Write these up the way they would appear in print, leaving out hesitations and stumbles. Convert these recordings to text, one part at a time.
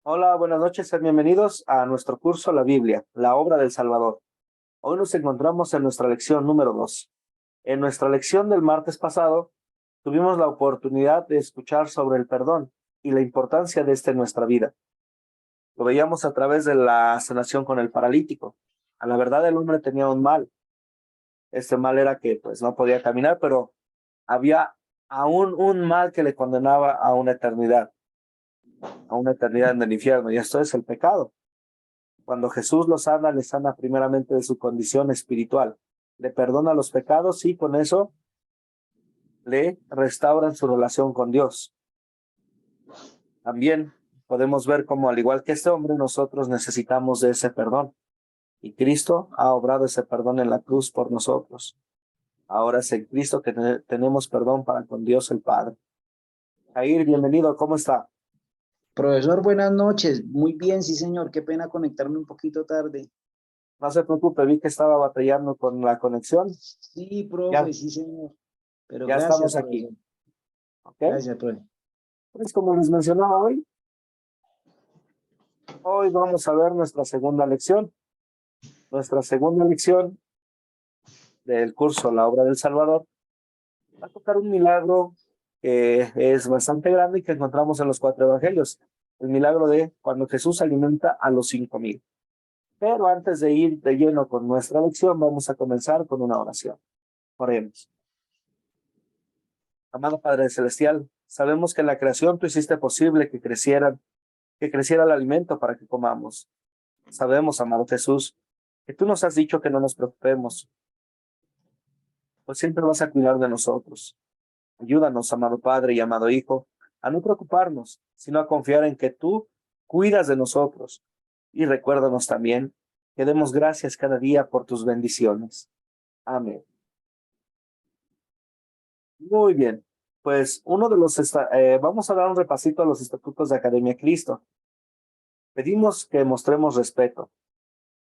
Hola, buenas noches, sean bienvenidos a nuestro curso La Biblia, la obra del Salvador. Hoy nos encontramos en nuestra lección número 2. En nuestra lección del martes pasado, tuvimos la oportunidad de escuchar sobre el perdón y la importancia de este en nuestra vida. Lo veíamos a través de la sanación con el paralítico. A la verdad, el hombre tenía un mal. Este mal era que pues no podía caminar, pero había aún un mal que le condenaba a una eternidad en el infierno, y esto es el pecado. Cuando Jesús lo sana, le sana primeramente de su condición espiritual, le perdona los pecados y con eso le restauran su relación con Dios. También podemos ver cómo, al igual que este hombre, nosotros necesitamos de ese perdón. Y Cristo ha obrado ese perdón en la cruz por nosotros. Ahora es en Cristo que tenemos perdón para con Dios el Padre. Jair, bienvenido, ¿cómo está? Profesor, buenas noches. Muy bien, sí, señor. Qué pena conectarme un poquito tarde. No se preocupe, vi que estaba batallando con la conexión. Sí, profe, Ya, sí, señor. Pero ya gracias, estamos aquí, profesor. ¿ok? Gracias, profe. Pues como les mencionaba hoy vamos a ver nuestra segunda lección. Nuestra segunda lección del curso La Obra del Salvador va a tocar un milagro que es bastante grande y que encontramos en los cuatro evangelios. El milagro de cuando Jesús alimenta a los 5,000. Pero antes de ir de lleno con nuestra lección, vamos a comenzar con una oración. Oremos. Amado Padre Celestial, sabemos que en la creación tú hiciste posible que creciera el alimento para que comamos. Sabemos, amado Jesús, que tú nos has dicho que no nos preocupemos, pues siempre vas a cuidar de nosotros. Ayúdanos, amado Padre y amado Hijo, a no preocuparnos, sino a confiar en que tú cuidas de nosotros. Y recuérdanos también que demos gracias cada día por tus bendiciones. Amén. Muy bien, pues vamos a dar un repasito a los estatutos de Academia Cristo. Pedimos que mostremos respeto.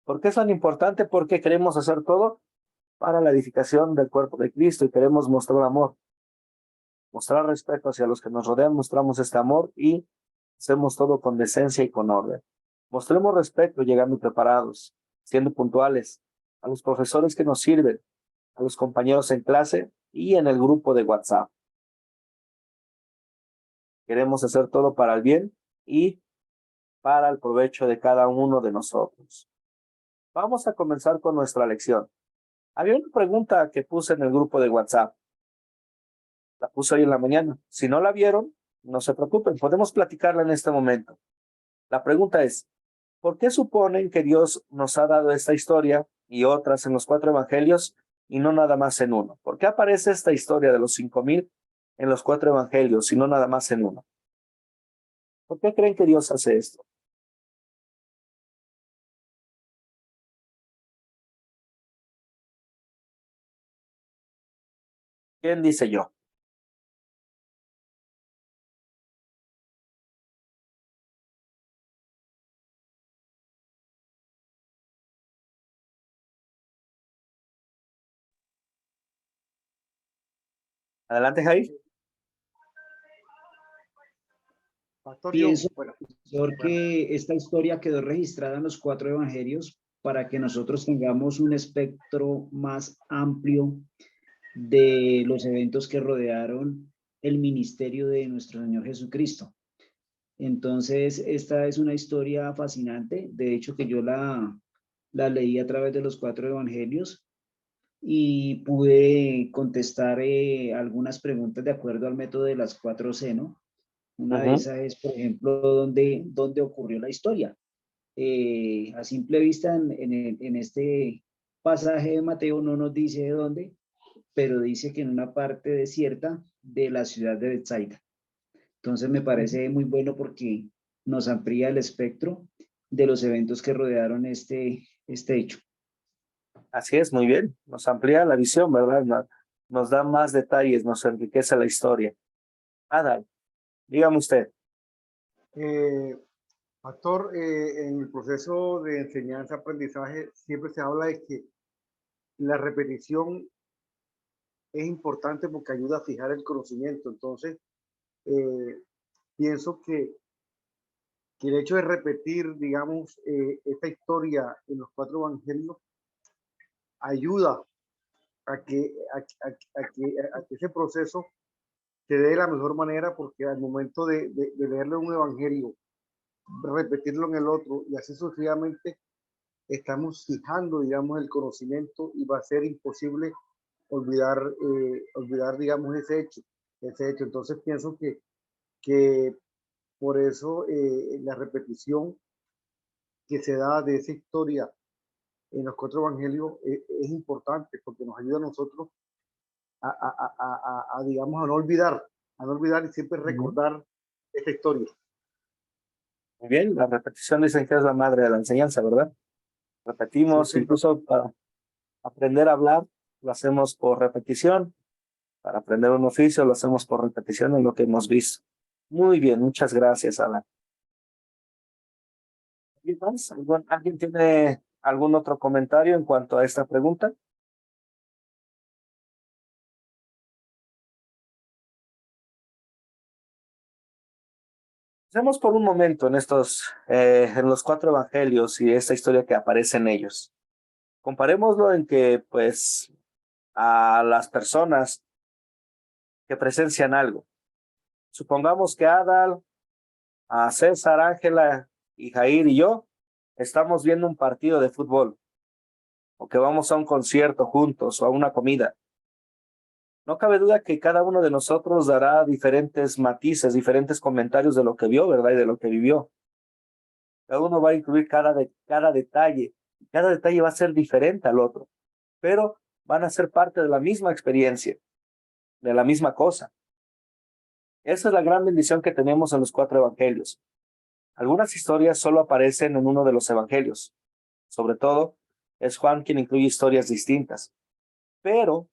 ¿Por qué es tan importante? Porque queremos hacer todo para la edificación del cuerpo de Cristo y queremos mostrar amor. Mostrar respeto hacia los que nos rodean, mostramos este amor y hacemos todo con decencia y con orden. Mostremos respeto llegando preparados, siendo puntuales, a los profesores que nos sirven, a los compañeros en clase y en el grupo de WhatsApp. Queremos hacer todo para el bien y para el provecho de cada uno de nosotros. Vamos a comenzar con nuestra lección. Había una pregunta que puse en el grupo de WhatsApp. La puse hoy en la mañana. Si no la vieron, no se preocupen, podemos platicarla en este momento. La pregunta es, ¿por qué suponen que Dios nos ha dado esta historia y otras en los cuatro evangelios y no nada más en uno? ¿Por qué aparece esta historia de los 5,000 en los cuatro evangelios y no nada más en uno? ¿Por qué creen que Dios hace esto? ¿Quién dice yo? Adelante, Jair. Pastor John, Pienso, bueno, profesor, que esta historia quedó registrada en los cuatro evangelios para que nosotros tengamos un espectro más amplio de los eventos que rodearon el ministerio de nuestro Señor Jesucristo. Entonces, esta es una historia fascinante. De hecho, que yo la leí a través de los cuatro evangelios y pude contestar algunas preguntas de acuerdo al método de las 4C, ¿no? Una de esas es, por ejemplo, ¿dónde ocurrió la historia? A simple vista, en este pasaje de Mateo no nos dice de dónde, pero dice que en una parte desierta de la ciudad de Bethsaida. Entonces me parece muy bueno porque nos amplía el espectro de los eventos que rodearon este hecho. Así es, muy bien. Nos amplía la visión, ¿verdad? Nos da más detalles, nos enriquece la historia. Adal, dígame usted. eh, Pastor, en el proceso de enseñanza-aprendizaje siempre se habla de que la repetición es importante porque ayuda a fijar el conocimiento. Entonces, eh, pienso que que el hecho de repetir, digamos, esta historia en los 4 evangelios ayuda a que ese proceso se dé de la mejor manera, porque al momento de leerlo en un evangelio, repetirlo en el otro y así sucesivamente, estamos fijando, digamos, el conocimiento y va a ser imposible olvidar, digamos, ese hecho. Entonces pienso que por eso la repetición que se da de esa historia en los 4 evangelios es importante, porque nos ayuda a nosotros digamos, a no olvidar y siempre recordar esta historia. Muy bien, la repetición dicen que es la madre de la enseñanza, ¿verdad? Repetimos, Sí, incluso para aprender a hablar, lo hacemos por repetición. Para aprender un oficio, lo hacemos por repetición en lo que hemos visto. Muy bien, muchas gracias, Alan. ¿Alguien más? ¿Alguien tiene algún otro comentario en cuanto a esta pregunta? Pensemos por un momento en los 4 evangelios y esta historia que aparece en ellos. Comparémoslo en que, pues, a las personas que presencian algo. Supongamos que Adal, a César, Ángela y Jair y yo estamos viendo un partido de fútbol, o que vamos a un concierto juntos o a una comida. No cabe duda que cada uno de nosotros dará diferentes matices, diferentes comentarios de lo que vio, ¿verdad? Y de lo que vivió. Cada uno va a incluir cada detalle. Cada detalle va a ser diferente al otro, pero van a ser parte de la misma experiencia, de la misma cosa. Esa es la gran bendición que tenemos en los 4 evangelios. Algunas historias solo aparecen en uno de los evangelios. Sobre todo, es Juan quien incluye historias distintas. Pero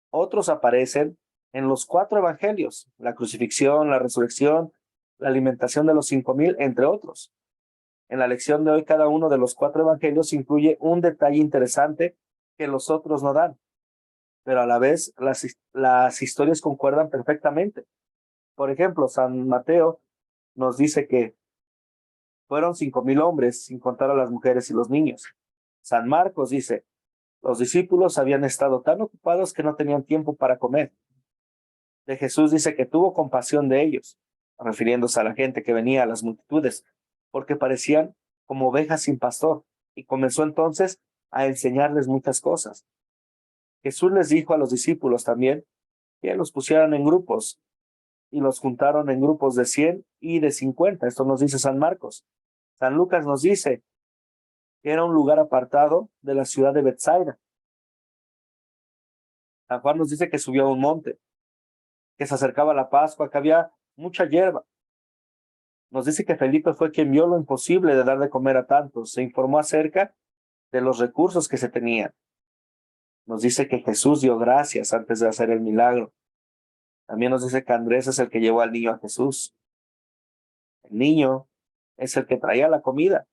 otros aparecen en los 4 evangelios: la crucifixión, la resurrección, la alimentación de los 5,000, entre otros. En la lección de hoy, cada uno de los 4 evangelios incluye un detalle interesante que los otros no dan, pero a la vez las historias concuerdan perfectamente. Por ejemplo, San Mateo nos dice que fueron 5,000 hombres, sin contar a las mujeres y los niños. San Marcos dice: los discípulos habían estado tan ocupados que no tenían tiempo para comer. De Jesús dice que tuvo compasión de ellos, refiriéndose a la gente que venía, a las multitudes, porque parecían como ovejas sin pastor, y comenzó entonces a enseñarles muchas cosas. Jesús les dijo a los discípulos también que los pusieran en grupos, y los juntaron en grupos de 100 y de 50. Esto nos dice San Marcos. San Lucas nos dice que era un lugar apartado de la ciudad de Betsaida. San Juan nos dice que subió a un monte, que se acercaba la Pascua, que había mucha hierba. Nos dice que Felipe fue quien vio lo imposible de dar de comer a tantos, se informó acerca de los recursos que se tenían. Nos dice que Jesús dio gracias antes de hacer el milagro. También nos dice que Andrés es el que llevó al niño a Jesús. El niño es el que traía la comida.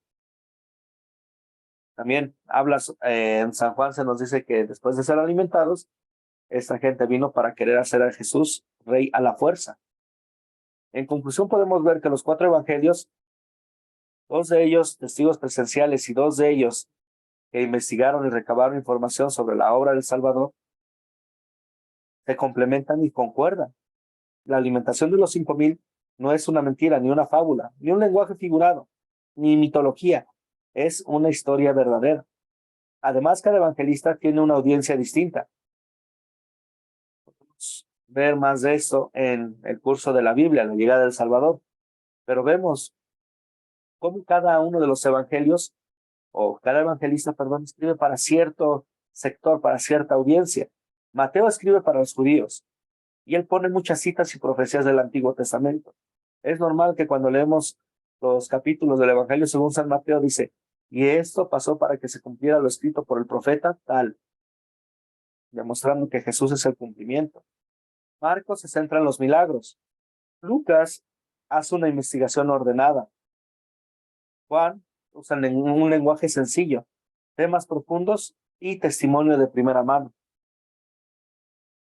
También en San Juan se nos dice que después de ser alimentados, esta gente vino para querer hacer a Jesús rey a la fuerza. En conclusión, podemos ver que los 4 evangelios, 2 de ellos testigos presenciales y 2 de ellos que investigaron y recabaron información sobre la obra del Salvador, se complementan y concuerdan. La alimentación de los 5,000 no es una mentira, ni una fábula, ni un lenguaje figurado, ni mitología. Es una historia verdadera. Además, cada evangelista tiene una audiencia distinta. Podemos ver más de esto en el curso de la Biblia, la llegada del Salvador. Pero vemos cómo cada uno de los evangelios, o cada evangelista, perdón, escribe para cierto sector, para cierta audiencia. Mateo escribe para los judíos, y él pone muchas citas y profecías del Antiguo Testamento. Es normal que cuando leemos los capítulos del Evangelio según San Mateo, dice: y esto pasó para que se cumpliera lo escrito por el profeta tal, demostrando que Jesús es el cumplimiento. Marcos se centra en los milagros. Lucas hace una investigación ordenada. Juan usa un lenguaje sencillo, temas profundos y testimonio de primera mano.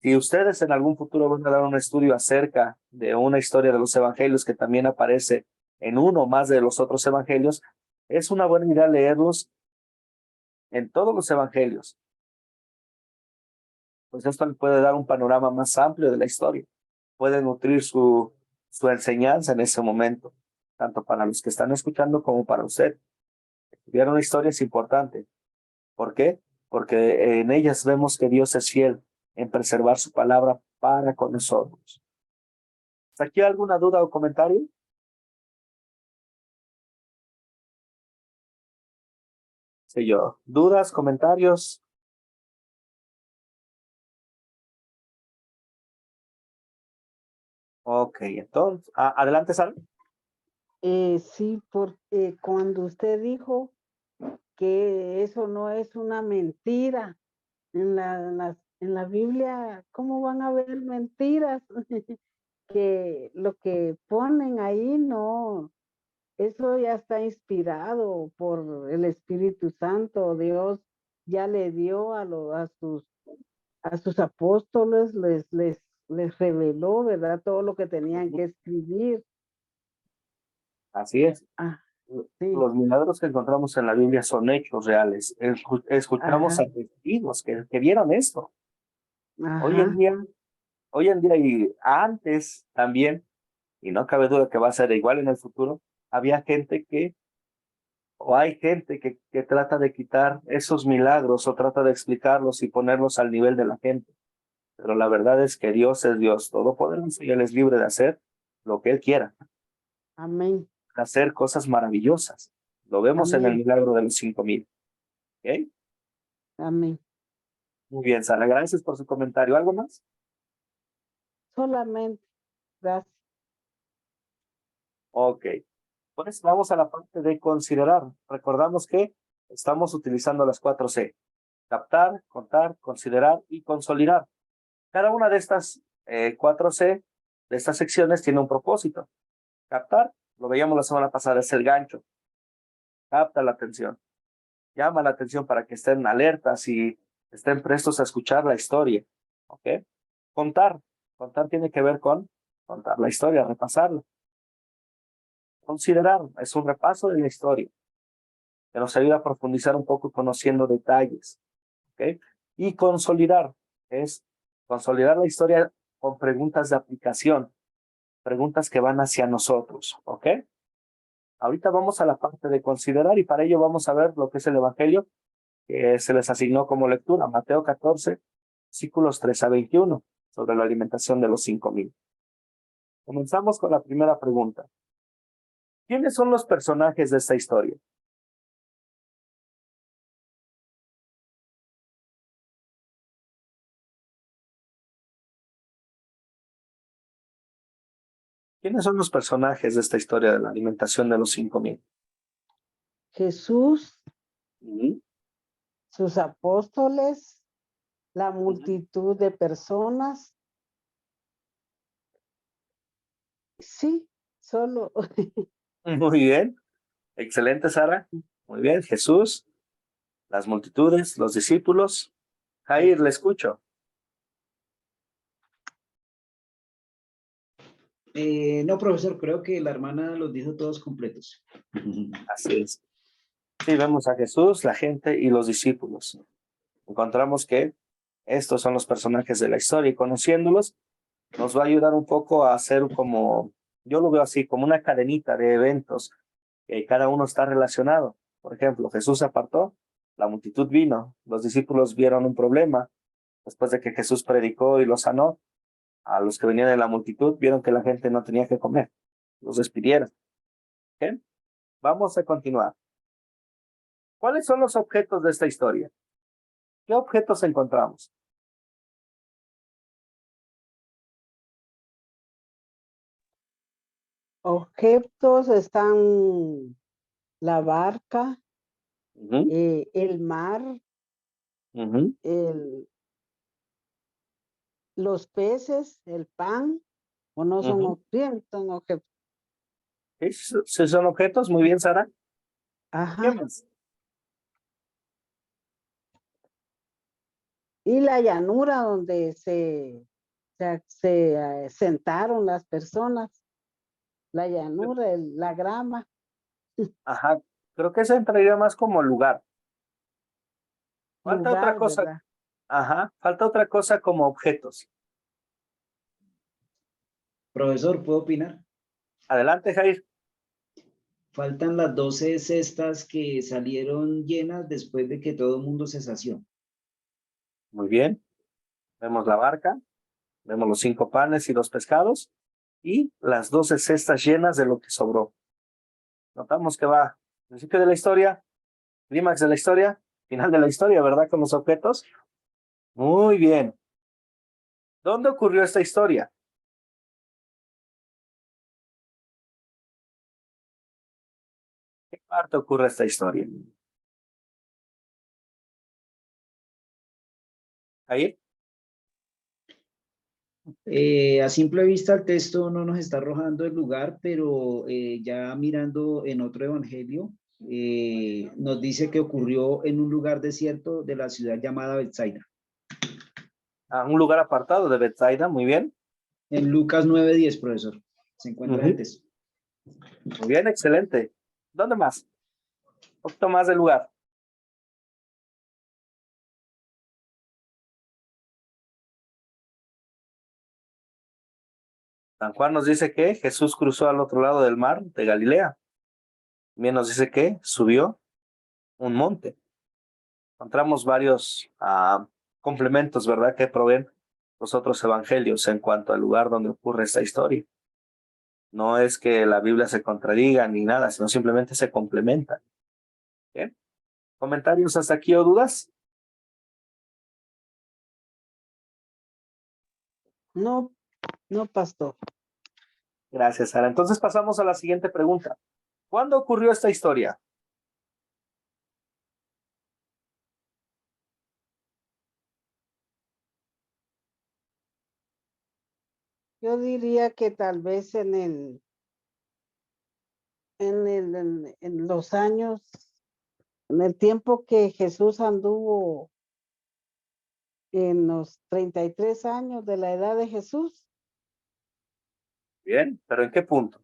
Si ustedes en algún futuro van a dar un estudio acerca de una historia de los evangelios que también aparece en uno o más de los otros evangelios, es una buena idea leerlos en todos los evangelios. Pues esto le puede dar un panorama más amplio de la historia. Puede nutrir su enseñanza en ese momento, tanto para los que están escuchando como para usted. Estudiar una historia es importante. ¿Por qué? Porque en ellas vemos que Dios es fiel en preservar su palabra para con nosotros. ¿Hasta aquí alguna duda o comentario? Sí, yo. ¿Dudas, comentarios? Ok, entonces, adelante, Sara. Sí, porque cuando usted dijo que eso no es una mentira, en la Biblia, ¿cómo van a haber mentiras? Que lo que ponen ahí no, eso ya está inspirado por el Espíritu Santo. Dios ya le dio a sus apóstoles, les reveló, ¿verdad? Todo lo que tenían que escribir. Así es. Ah, sí, Los milagros que encontramos en la Biblia son hechos reales. Escuchamos ajá, a testigos que vieron esto. Hoy en ajá, día, hoy en día y antes también, y no cabe duda que va a ser igual en el futuro, había gente o hay gente que trata de quitar esos milagros o trata de explicarlos y ponerlos al nivel de la gente. Pero la verdad es que Dios es Dios todopoderoso y Él es libre de hacer lo que Él quiera, amén, hacer cosas maravillosas. Lo vemos en el amén, milagro de los 5,000. ¿Ok? amén. Muy bien, Sara, gracias por su comentario. ¿Algo más? Solamente, gracias. Ok. Pues vamos a la parte de considerar. Recordamos que estamos utilizando las 4C: captar, contar, considerar y consolidar. Cada una de estas 4C, de estas secciones, tiene un propósito. Captar, lo veíamos la semana pasada, es el gancho. Capta la atención. Llama la atención para que estén alertas y estén prestos a escuchar la historia. ¿Ok? Contar. Contar tiene que ver con contar la historia, repasarla. Considerar es un repaso de la historia que nos ayuda a profundizar un poco conociendo detalles. ¿Ok? Y consolidar es consolidar la historia con preguntas de aplicación, preguntas que van hacia nosotros. ¿Ok? Ahorita vamos a la parte de considerar y para ello vamos a ver lo que es el Evangelio que se les asignó como lectura, Mateo 14, versículos 3 a 21, sobre la alimentación de los 5,000. Comenzamos con la primera pregunta. ¿Quiénes son los personajes de esta historia? ¿Quiénes son los personajes de esta historia de la alimentación de los 5,000? Jesús, Ujú, sus apóstoles, la ujú. multitud de personas. Sí, solo. Muy bien, excelente, Sara. Muy bien, Jesús, las multitudes, los discípulos. Jair, le escucho. No, profesor, creo que la hermana los dijo todos completos. Así es. Sí, vemos a Jesús, la gente y los discípulos. Encontramos que estos son los personajes de la historia y conociéndolos nos va a ayudar un poco a hacer como, yo lo veo así, como una cadenita de eventos que cada uno está relacionado. Por ejemplo, Jesús se apartó, la multitud vino, los discípulos vieron un problema, después de que Jesús predicó y los sanó, a los que venían de la multitud vieron que la gente no tenía que comer, los despidieron. ¿Ok? Vamos a continuar. ¿Cuáles son los objetos de esta historia? ¿Qué objetos encontramos? Objetos están la barca, Ujú, el mar, ujú. el, los peces, el pan, o no son, Ujú. bien, son objetos. Sí, sí son objetos, muy bien, Sara. ¿Qué Ajá. más? Y la llanura donde se sentaron las personas. la llanura, la grama. Ajá, creo que ese entraría más como lugar. Falta otra Lugar, cosa. ¿verdad? Ajá, falta otra cosa como objetos. Profesor, ¿puedo opinar? Adelante, Jair. Faltan las 12 cestas que salieron llenas después de que todo el mundo se sació. Muy bien. Vemos la barca, vemos los 5 panes y los pescados y las 12 cestas llenas de lo que sobró. Notamos que va principio de la historia, clímax de la historia, final de la historia, ¿verdad? Con los objetos. Muy bien. ¿Dónde ocurrió esta historia? ¿Qué parte ocurre esta historia? Ahí. A simple vista el texto no nos está arrojando el lugar, pero ya mirando en otro evangelio, nos dice que ocurrió en un lugar desierto de la ciudad llamada Betsaida. A un lugar apartado de Bethsaida, muy bien. En Lucas 9:10, profesor, se encuentra el texto. Muy bien, excelente. ¿Dónde más? Un poquito más del lugar. San Juan nos dice que Jesús cruzó al otro lado del mar de Galilea. También nos dice que subió un monte. Encontramos varios complementos, ¿verdad?, que proveen los otros evangelios en cuanto al lugar donde ocurre esta historia. No es que la Biblia se contradiga ni nada, sino simplemente se complementan. ¿Bien? ¿Comentarios hasta aquí o dudas? No, no, pastor. Gracias, Sara. Entonces pasamos a la siguiente pregunta. ¿Cuándo ocurrió esta historia? Yo diría que tal vez en los años, en el tiempo que Jesús anduvo en los 33 años de la edad de Jesús. Bien, pero ¿en qué punto?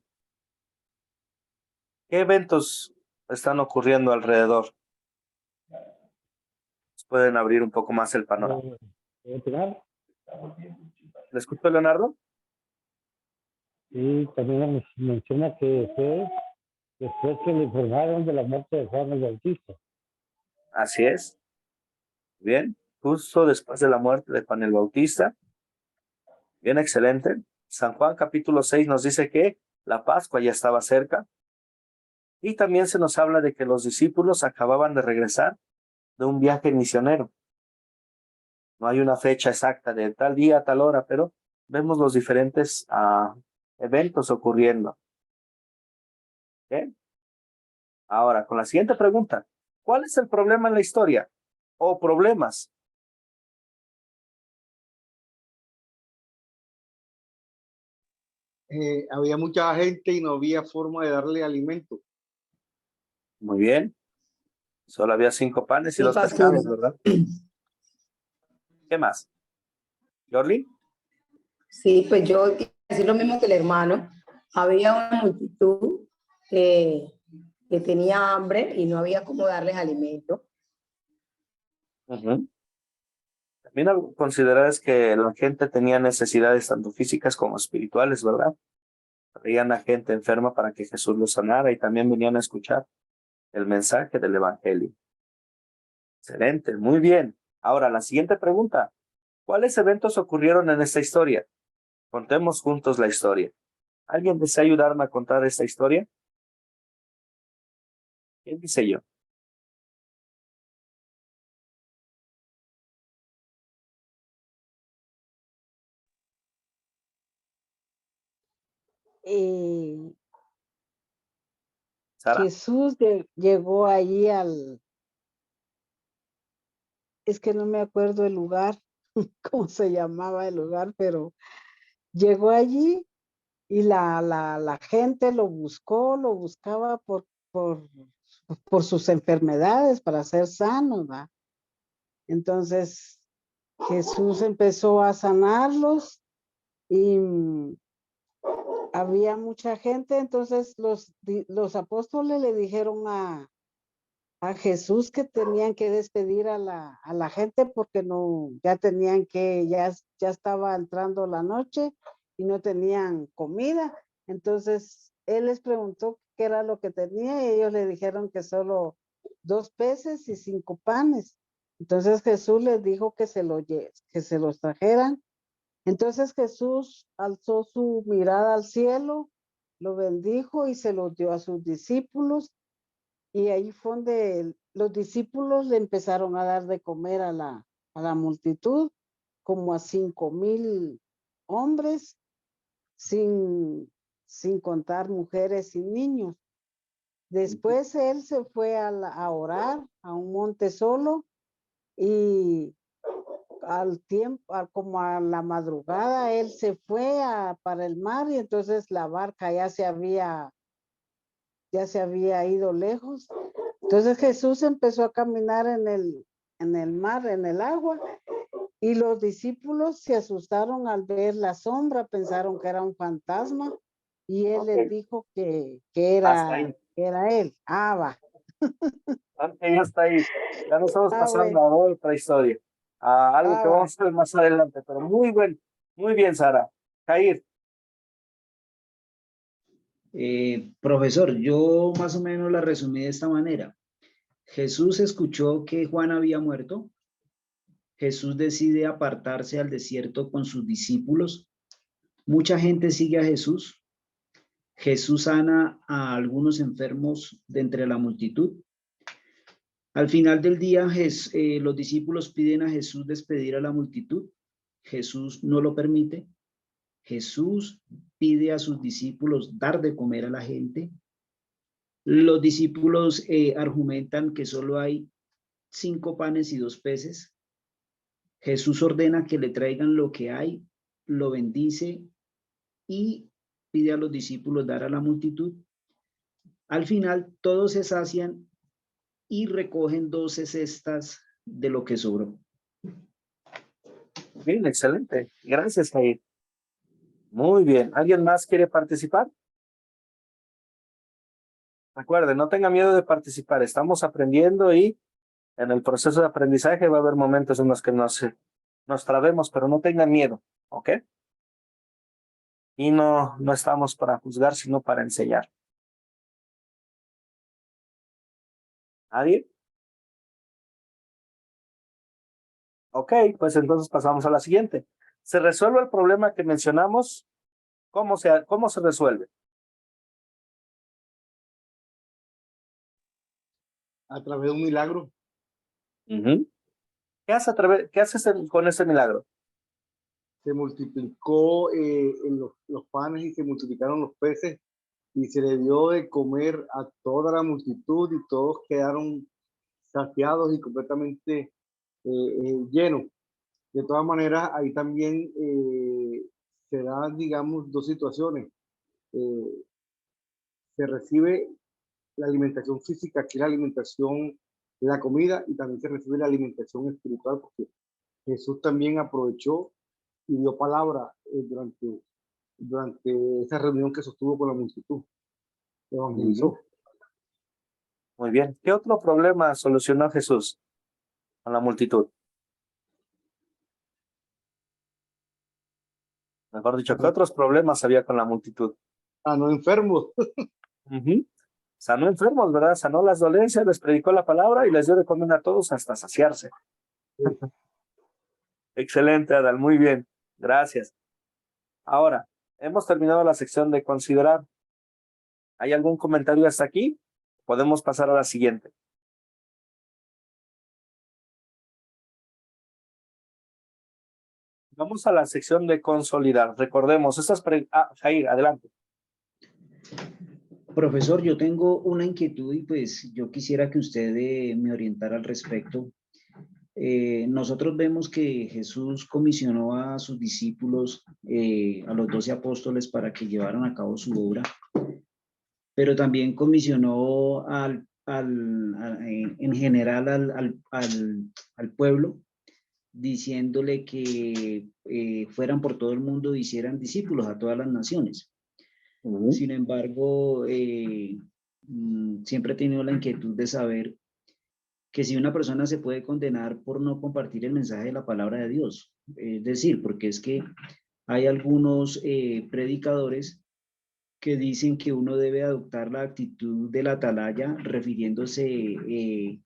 ¿Qué eventos están ocurriendo alrededor? Pueden abrir un poco más el panorama. ¿Le escuchó, Leonardo? Y también menciona que fue después que le informaron de la muerte de Juan el Bautista. Así es. Bien, justo después de la muerte de Juan el Bautista. Bien, excelente. San Juan capítulo 6 nos dice que la Pascua ya estaba cerca. Y también se nos habla de que los discípulos acababan de regresar de un viaje misionero. No hay una fecha exacta de tal día, tal hora, pero vemos los diferentes eventos ocurriendo. ¿Okay? Ahora, con la siguiente pregunta. ¿Cuál es el problema en la historia? ¿O problemas? Había mucha gente y no había forma de darle alimento. Muy bien. Solo había 5 panes y Sí, 2 pastor. pescados, ¿verdad? ¿Qué más? ¿Jorli? Sí, pues yo iba a decir lo mismo que el hermano. Había una multitud que tenía hambre y no había cómo darles alimento. También algo que considerar es que la gente tenía necesidades tanto físicas como espirituales, ¿verdad? Traían a gente enferma para que Jesús los sanara y también venían a escuchar el mensaje del evangelio. Excelente, muy bien. Ahora, la siguiente pregunta. ¿Cuáles eventos ocurrieron en esta historia? Contemos juntos la historia. ¿Alguien desea ayudarme a contar esta historia? ¿Quién dice yo? Sara. Jesús llegó allí es que no me acuerdo el lugar, cómo se llamaba el lugar, pero llegó allí y la gente lo buscaba por sus enfermedades para ser sano, ¿va? Entonces Jesús empezó a sanarlos y había mucha gente, entonces los apóstoles le dijeron a Jesús que tenían que despedir a la gente porque no, ya tenían que, ya estaba entrando la noche y no tenían comida. Entonces él les preguntó qué era lo que tenía y ellos le dijeron que solo 2 peces y 5 panes. Entonces Jesús les dijo que se los trajeran. Entonces Jesús alzó su mirada al cielo, lo bendijo y se los dio a sus discípulos. Y ahí fue donde los discípulos le empezaron a dar de comer a la multitud, como a 5,000 hombres, sin contar mujeres y niños. Después él se fue a orar a un monte solo y al tiempo, como a la madrugada, él se fue para el mar y entonces la barca ya se había ido lejos. Entonces Jesús empezó a caminar en el mar, en el agua, y los discípulos se asustaron al ver la sombra, pensaron que era un fantasma, y él les dijo que Hasta ahí. era él. Va. Ya está ahí. Ya nos estamos pasando Bueno. a otra historia. A algo que Va. vamos a ver más adelante, pero muy bien, Sara. Jair. Profesor, yo más o menos la resumí de esta manera. Jesús escuchó que Juan había muerto. Jesús decide apartarse al desierto con sus discípulos. Mucha gente sigue a Jesús. Jesús sana a algunos enfermos de entre la multitud. Al final del día, los discípulos piden a Jesús despedir a la multitud. Jesús no lo permite. Jesús pide a sus discípulos dar de comer a la gente. Los discípulos argumentan que solo hay 5 panes y 2 peces. Jesús ordena que le traigan lo que hay, lo bendice y pide a los discípulos dar a la multitud. Al final, todos se sacian y recogen 12 cestas de lo que sobró. Bien, excelente. Gracias, Jair. Muy bien. ¿Alguien más quiere participar? Recuerden, no tenga miedo de participar. Estamos aprendiendo y en el proceso de aprendizaje va a haber momentos en los que nos trabemos, pero no tengan miedo, ¿ok? Y no estamos para juzgar, sino para enseñar. ¿Nadie? Ok, pues entonces pasamos a la siguiente. ¿Se resuelve el problema que mencionamos? ¿Cómo se resuelve? A través de un milagro. ¿Qué haces con ese milagro? Se multiplicó en los panes y se multiplicaron los peces y se le dio de comer a toda la multitud y todos quedaron saciados y completamente llenos. De todas maneras, ahí también se dan, digamos, 2 situaciones. Se recibe la alimentación física, que es la alimentación, la comida, y también se recibe la alimentación espiritual, porque Jesús también aprovechó y dio palabra durante esa reunión que sostuvo con la multitud. Evangelizó. Muy bien. ¿Qué otro problema solucionó Jesús con la multitud? Mejor dicho, ¿qué otros problemas había con la multitud? Sanó enfermos. Sanó enfermos, ¿verdad? Sanó las dolencias, les predicó la palabra y les dio de comer a todos hasta saciarse. Sí. Excelente, Adal, muy bien. Gracias. Ahora, hemos terminado la sección de considerar. ¿Hay algún comentario hasta aquí? Podemos pasar a la siguiente. Vamos a la sección de consolidar. Recordemos, Jair, adelante. Profesor, yo tengo una inquietud y pues yo quisiera que usted me orientara al respecto. Nosotros vemos que Jesús comisionó a sus discípulos, a los 12 apóstoles, para que llevaran a cabo su obra, pero también comisionó en general al pueblo, diciéndole que fueran por todo el mundo y hicieran discípulos a todas las naciones. Sin embargo, siempre he tenido la inquietud de saber que si una persona se puede condenar por no compartir el mensaje de la palabra de Dios. Es decir, porque es que hay algunos predicadores que dicen que uno debe adoptar la actitud de la atalaya, refiriéndose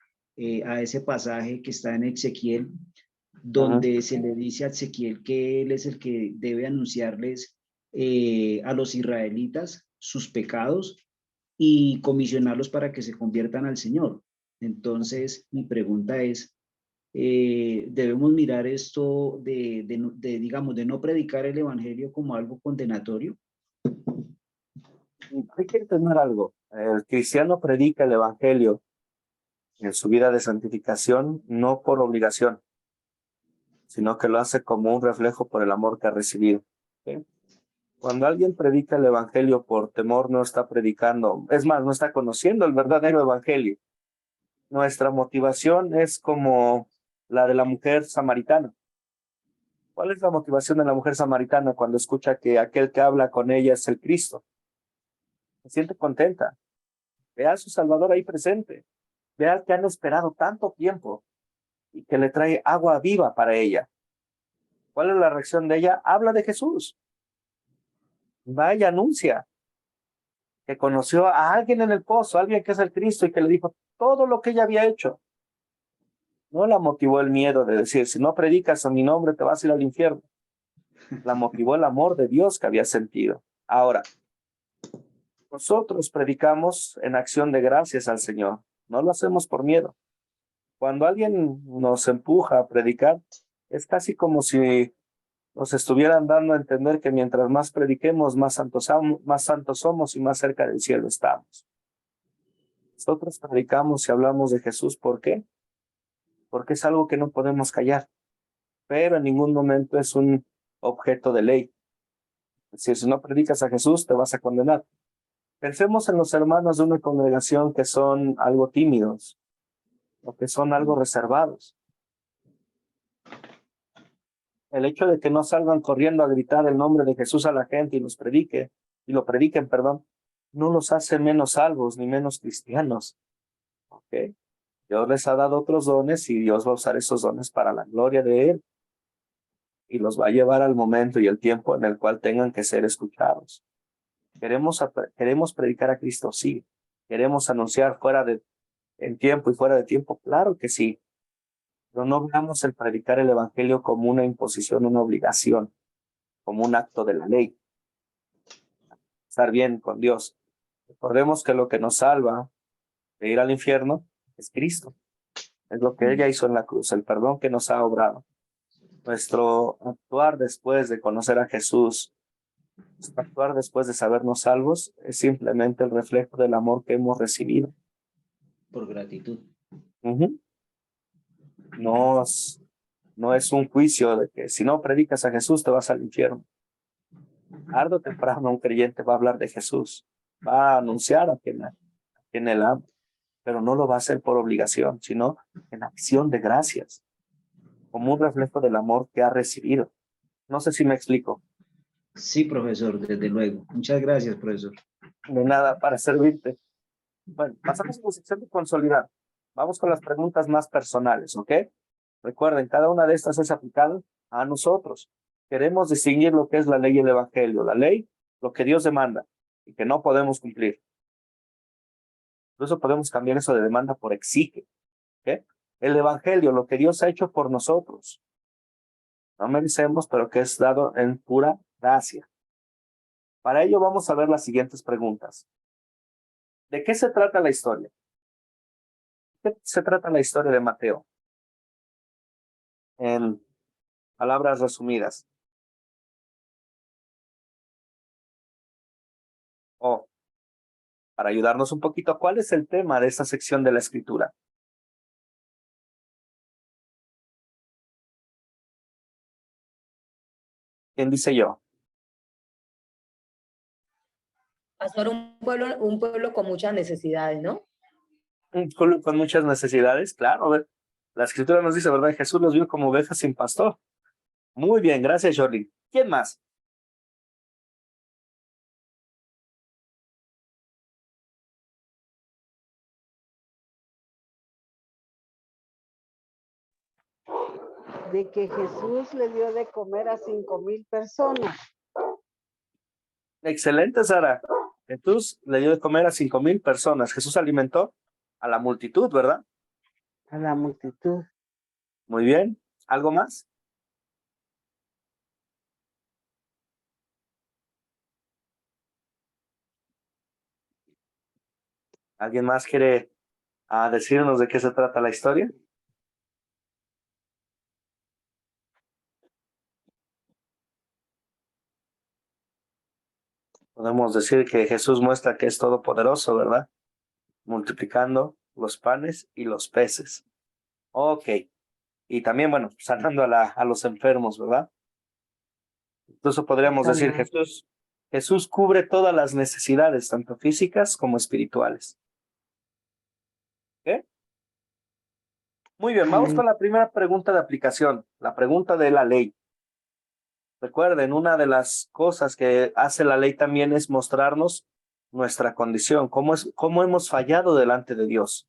a ese pasaje que está en Ezequiel, donde se le dice a Ezequiel que él es el que debe anunciarles a los israelitas sus pecados y comisionarlos para que se conviertan al Señor. Entonces, mi pregunta es, ¿debemos mirar esto digamos, de no predicar el evangelio como algo condenatorio? Hay que entender algo. El cristiano predica el evangelio en su vida de santificación, no por obligación, sino que lo hace como un reflejo por el amor que ha recibido. ¿Sí? Cuando alguien predica el evangelio por temor, no está predicando, es más, no está conociendo el verdadero evangelio. Nuestra motivación es como la de la mujer samaritana. ¿Cuál es la motivación de la mujer samaritana cuando escucha que aquel que habla con ella es el Cristo? Se siente contenta. Ve a su Salvador ahí presente. Ve al que han esperado tanto tiempo y que le trae agua viva para ella. ¿Cuál es la reacción de ella? Habla de Jesús. Va y anuncia que conoció a alguien en el pozo, alguien que es el Cristo y que le dijo todo lo que ella había hecho. No la motivó el miedo de decir, si no predicas en mi nombre te vas a ir al infierno. La motivó el amor de Dios que había sentido. Ahora, nosotros predicamos en acción de gracias al Señor. No lo hacemos por miedo. Cuando alguien nos empuja a predicar, es casi como si nos estuvieran dando a entender que mientras más prediquemos, más santos somos y más cerca del cielo estamos. Nosotros predicamos y hablamos de Jesús, ¿por qué? Porque es algo que no podemos callar, pero en ningún momento es un objeto de ley. Es decir, si no predicas a Jesús, te vas a condenar. Pensemos en los hermanos de una congregación que son algo tímidos o que son algo reservados. El hecho de que no salgan corriendo a gritar el nombre de Jesús a la gente y lo prediquen, no los hace menos salvos ni menos cristianos. ¿Ok? Dios les ha dado otros dones y Dios va a usar esos dones para la gloria de Él. Y los va a llevar al momento y el tiempo en el cual tengan que ser escuchados. ¿Queremos predicar a Cristo? Sí. ¿Queremos anunciar en tiempo y fuera de tiempo? Claro que sí. Pero no veamos el predicar el evangelio como una imposición, una obligación, como un acto de la ley. Estar bien con Dios. Recordemos que lo que nos salva de ir al infierno es Cristo. Es lo que ella hizo en la cruz, el perdón que nos ha obrado. Nuestro actuar después de conocer a Jesús, nuestro actuar después de sabernos salvos, es simplemente el reflejo del amor que hemos recibido. Por gratitud. No es un juicio de que si no predicas a Jesús te vas al infierno. Tarde o temprano un creyente va a hablar de Jesús, va a anunciar a quien él ama, pero no lo va a hacer por obligación, sino en acción de gracias, como un reflejo del amor que ha recibido. No sé si me explico. Sí, profesor, desde luego. Muchas gracias, profesor. De nada, para servirte. Bueno, pasamos a la sección de consolidar. Vamos con las preguntas más personales, ¿ok? Recuerden, cada una de estas es aplicada a nosotros. Queremos distinguir lo que es la ley y el evangelio. La ley, lo que Dios demanda y que no podemos cumplir. Incluso podemos cambiar eso de demanda por exige. ¿Ok? El evangelio, lo que Dios ha hecho por nosotros. No merecemos, pero que es dado en pura gracia. Para ello vamos a ver las siguientes preguntas. ¿De qué se trata la historia? ¿De qué se trata la historia de Mateo? En palabras resumidas. Para ayudarnos un poquito, ¿cuál es el tema de esta sección de la escritura? ¿Quién dice yo? Pastor, un pueblo con muchas necesidades, ¿no? Un pueblo con muchas necesidades, claro. La escritura nos dice, ¿verdad? Jesús los vio como ovejas sin pastor. Muy bien, gracias, Jordi. ¿Quién más? de que Jesús le dio de comer a 5,000 personas. Excelente, Sara. Jesús le dio de comer a 5,000 personas. Jesús alimentó a la multitud, ¿verdad? A la multitud. Muy bien. ¿Algo más? ¿Alguien más quiere decirnos de qué se trata la historia? Podemos decir que Jesús muestra que es todopoderoso, ¿verdad? Multiplicando los panes y los peces. Ok. Y también, bueno, sanando a los enfermos, ¿verdad? Incluso podríamos decir, Jesús cubre todas las necesidades, tanto físicas como espirituales. ¿Ok? Muy bien, vamos con la primera pregunta de aplicación, la pregunta de la ley. Recuerden, una de las cosas que hace la ley también es mostrarnos nuestra condición, cómo hemos fallado delante de Dios.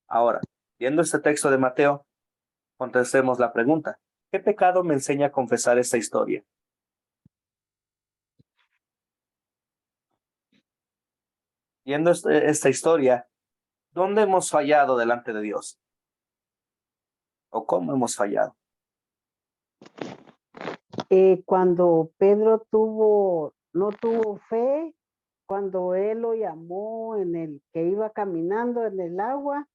Ahora, viendo este texto de Mateo, contestemos la pregunta. ¿Qué pecado me enseña a confesar esta historia? Viendo esta historia, ¿dónde hemos fallado delante de Dios? ¿O cómo hemos fallado? Cuando Pedro no tuvo fe, cuando él lo llamó que iba caminando en el agua,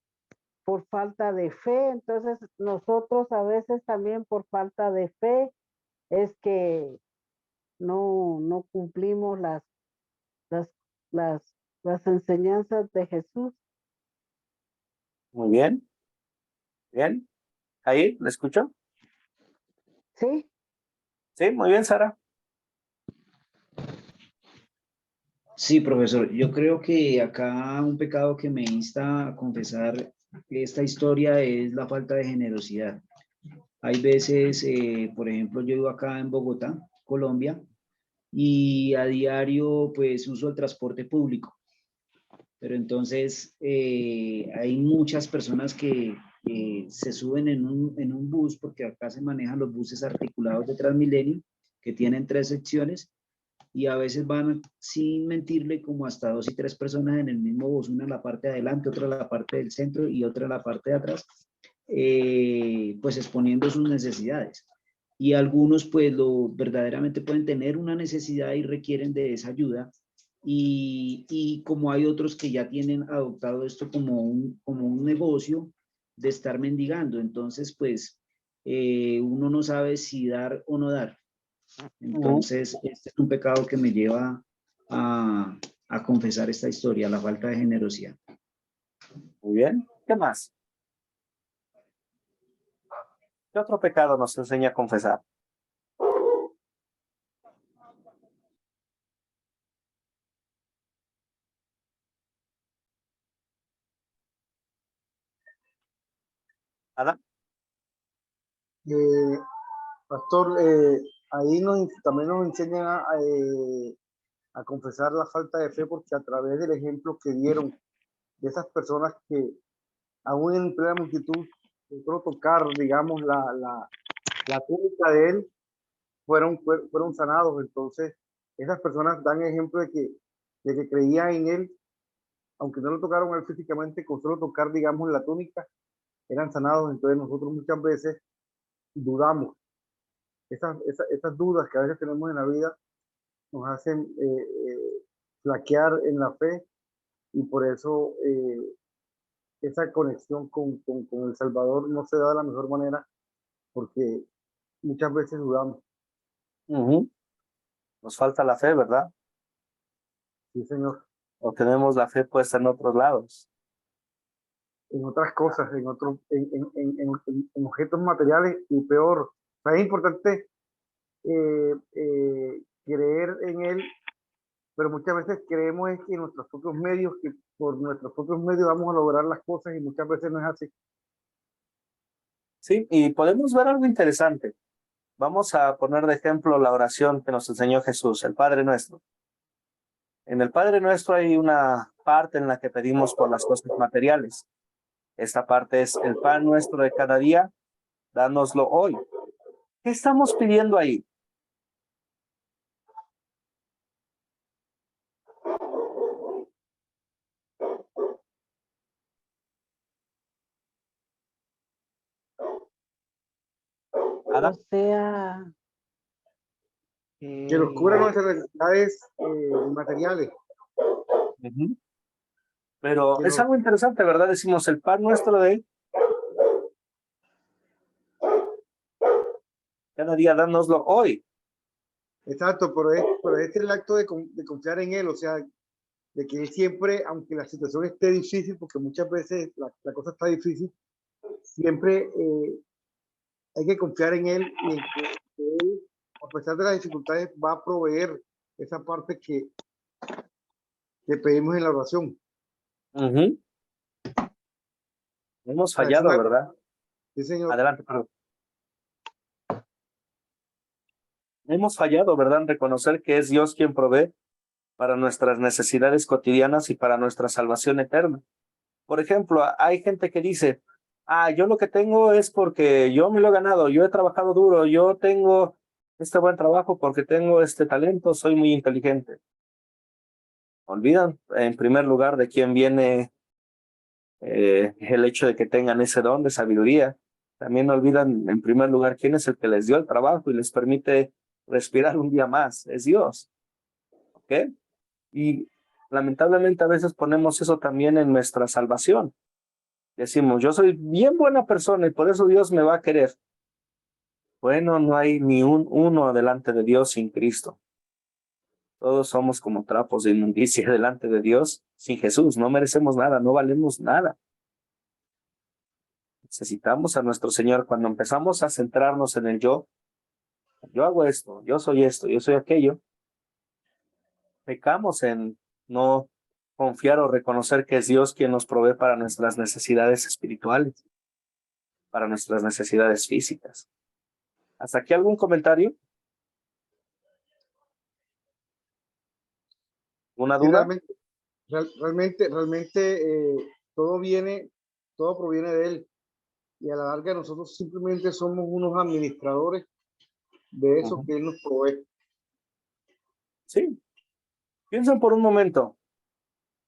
por falta de fe. Entonces nosotros a veces también por falta de fe es que no cumplimos las enseñanzas de Jesús. Muy bien. Bien. ¿Ahí? ¿Le escucho? Sí. Sí, muy bien, Sara. Sí, profesor, yo creo que acá un pecado que me insta a confesar esta historia es la falta de generosidad. Hay veces, por ejemplo, yo vivo acá en Bogotá, Colombia, y a diario pues uso el transporte público. Pero entonces hay muchas personas que se suben en un bus, porque acá se manejan los buses articulados de Transmilenio, que tienen 3 secciones, y a veces van, sin mentirle, como hasta 2 y 3 personas en el mismo bus, una en la parte de adelante, otra en la parte del centro y otra en la parte de atrás, pues exponiendo sus necesidades. Y algunos pues verdaderamente pueden tener una necesidad y requieren de esa ayuda, y como hay otros que ya tienen adoptado esto como un negocio de estar mendigando, entonces pues uno no sabe si dar o no dar. Entonces, este es un pecado que me lleva a confesar esta historia, la falta de generosidad. Muy bien. ¿Qué más? ¿Qué otro pecado nos enseña a confesar? ¿Ada? Pastor, ahí también nos enseñan a confesar la falta de fe, porque a través del ejemplo que dieron de esas personas que aún en plena multitud, solo tocar, digamos, la túnica de él, fueron sanados. Entonces, esas personas dan ejemplo de que creían en él, aunque no lo tocaron a él físicamente, con solo tocar, digamos, la túnica, eran sanados. Entonces, nosotros muchas veces dudamos. Esas dudas que a veces tenemos en la vida nos hacen flaquear en la fe, y por eso esa conexión con el Salvador no se da de la mejor manera, porque muchas veces dudamos. Nos falta la fe, ¿verdad? Sí, Señor. O tenemos la fe puesta en otros lados. En otras cosas, en objetos materiales, y peor. O sea, es importante creer en Él, pero muchas veces creemos es que nuestros propios medios, que por nuestros propios medios vamos a lograr las cosas, y muchas veces no es así. Sí, y podemos ver algo interesante. Vamos a poner de ejemplo la oración que nos enseñó Jesús, el Padre Nuestro. En el Padre Nuestro hay una parte en la que pedimos por las cosas materiales. Esta parte es: el pan nuestro de cada día, dánoslo hoy. ¿Qué estamos pidiendo ahí? O sea, Que nos cubra nuestras necesidades materiales. Ujú. Pero Que es nos, algo interesante, ¿verdad? Decimos el pan nuestro de cada día, dánoslo hoy. exacto, pero es el acto de confiar en Él, o sea, de que Él siempre, aunque la situación esté difícil, porque muchas veces la cosa está difícil, siempre hay que confiar en Él y en que Él, a pesar de las dificultades, va a proveer esa parte que pedimos en la oración. Ujú. Hemos O sea, es fallado, una, ¿verdad? sí, señor, Adelante, perdón. Hemos fallado, ¿verdad? En reconocer que es Dios quien provee para nuestras necesidades cotidianas y para nuestra salvación eterna. Por ejemplo, hay gente que dice, yo lo que tengo es porque yo me lo he ganado, yo he trabajado duro, yo tengo este buen trabajo porque tengo este talento, soy muy inteligente. Olvidan, en primer lugar, de quién viene el hecho de que tengan ese don de sabiduría. También olvidan, en primer lugar, quién es el que les dio el trabajo y les permite respirar un día más. Es Dios. ¿Ok? Y lamentablemente a veces ponemos eso también en nuestra salvación. Decimos, yo soy bien buena persona y por eso Dios me va a querer. Bueno, no hay ni uno delante de Dios sin Cristo. Todos somos como trapos de inmundicia delante de Dios sin Jesús. No merecemos nada, no valemos nada. Necesitamos a nuestro Señor. Cuando empezamos a centrarnos en el yo hago esto, yo soy aquello, pecamos en no confiar o reconocer que es Dios quien nos provee para nuestras necesidades espirituales, para nuestras necesidades físicas. ¿Hasta aquí algún comentario? ¿Una sí, duda? realmente todo proviene de Él. Y a la larga nosotros simplemente somos unos administradores de eso Uh-huh. que Él nos provee. Sí. Piensen por un momento.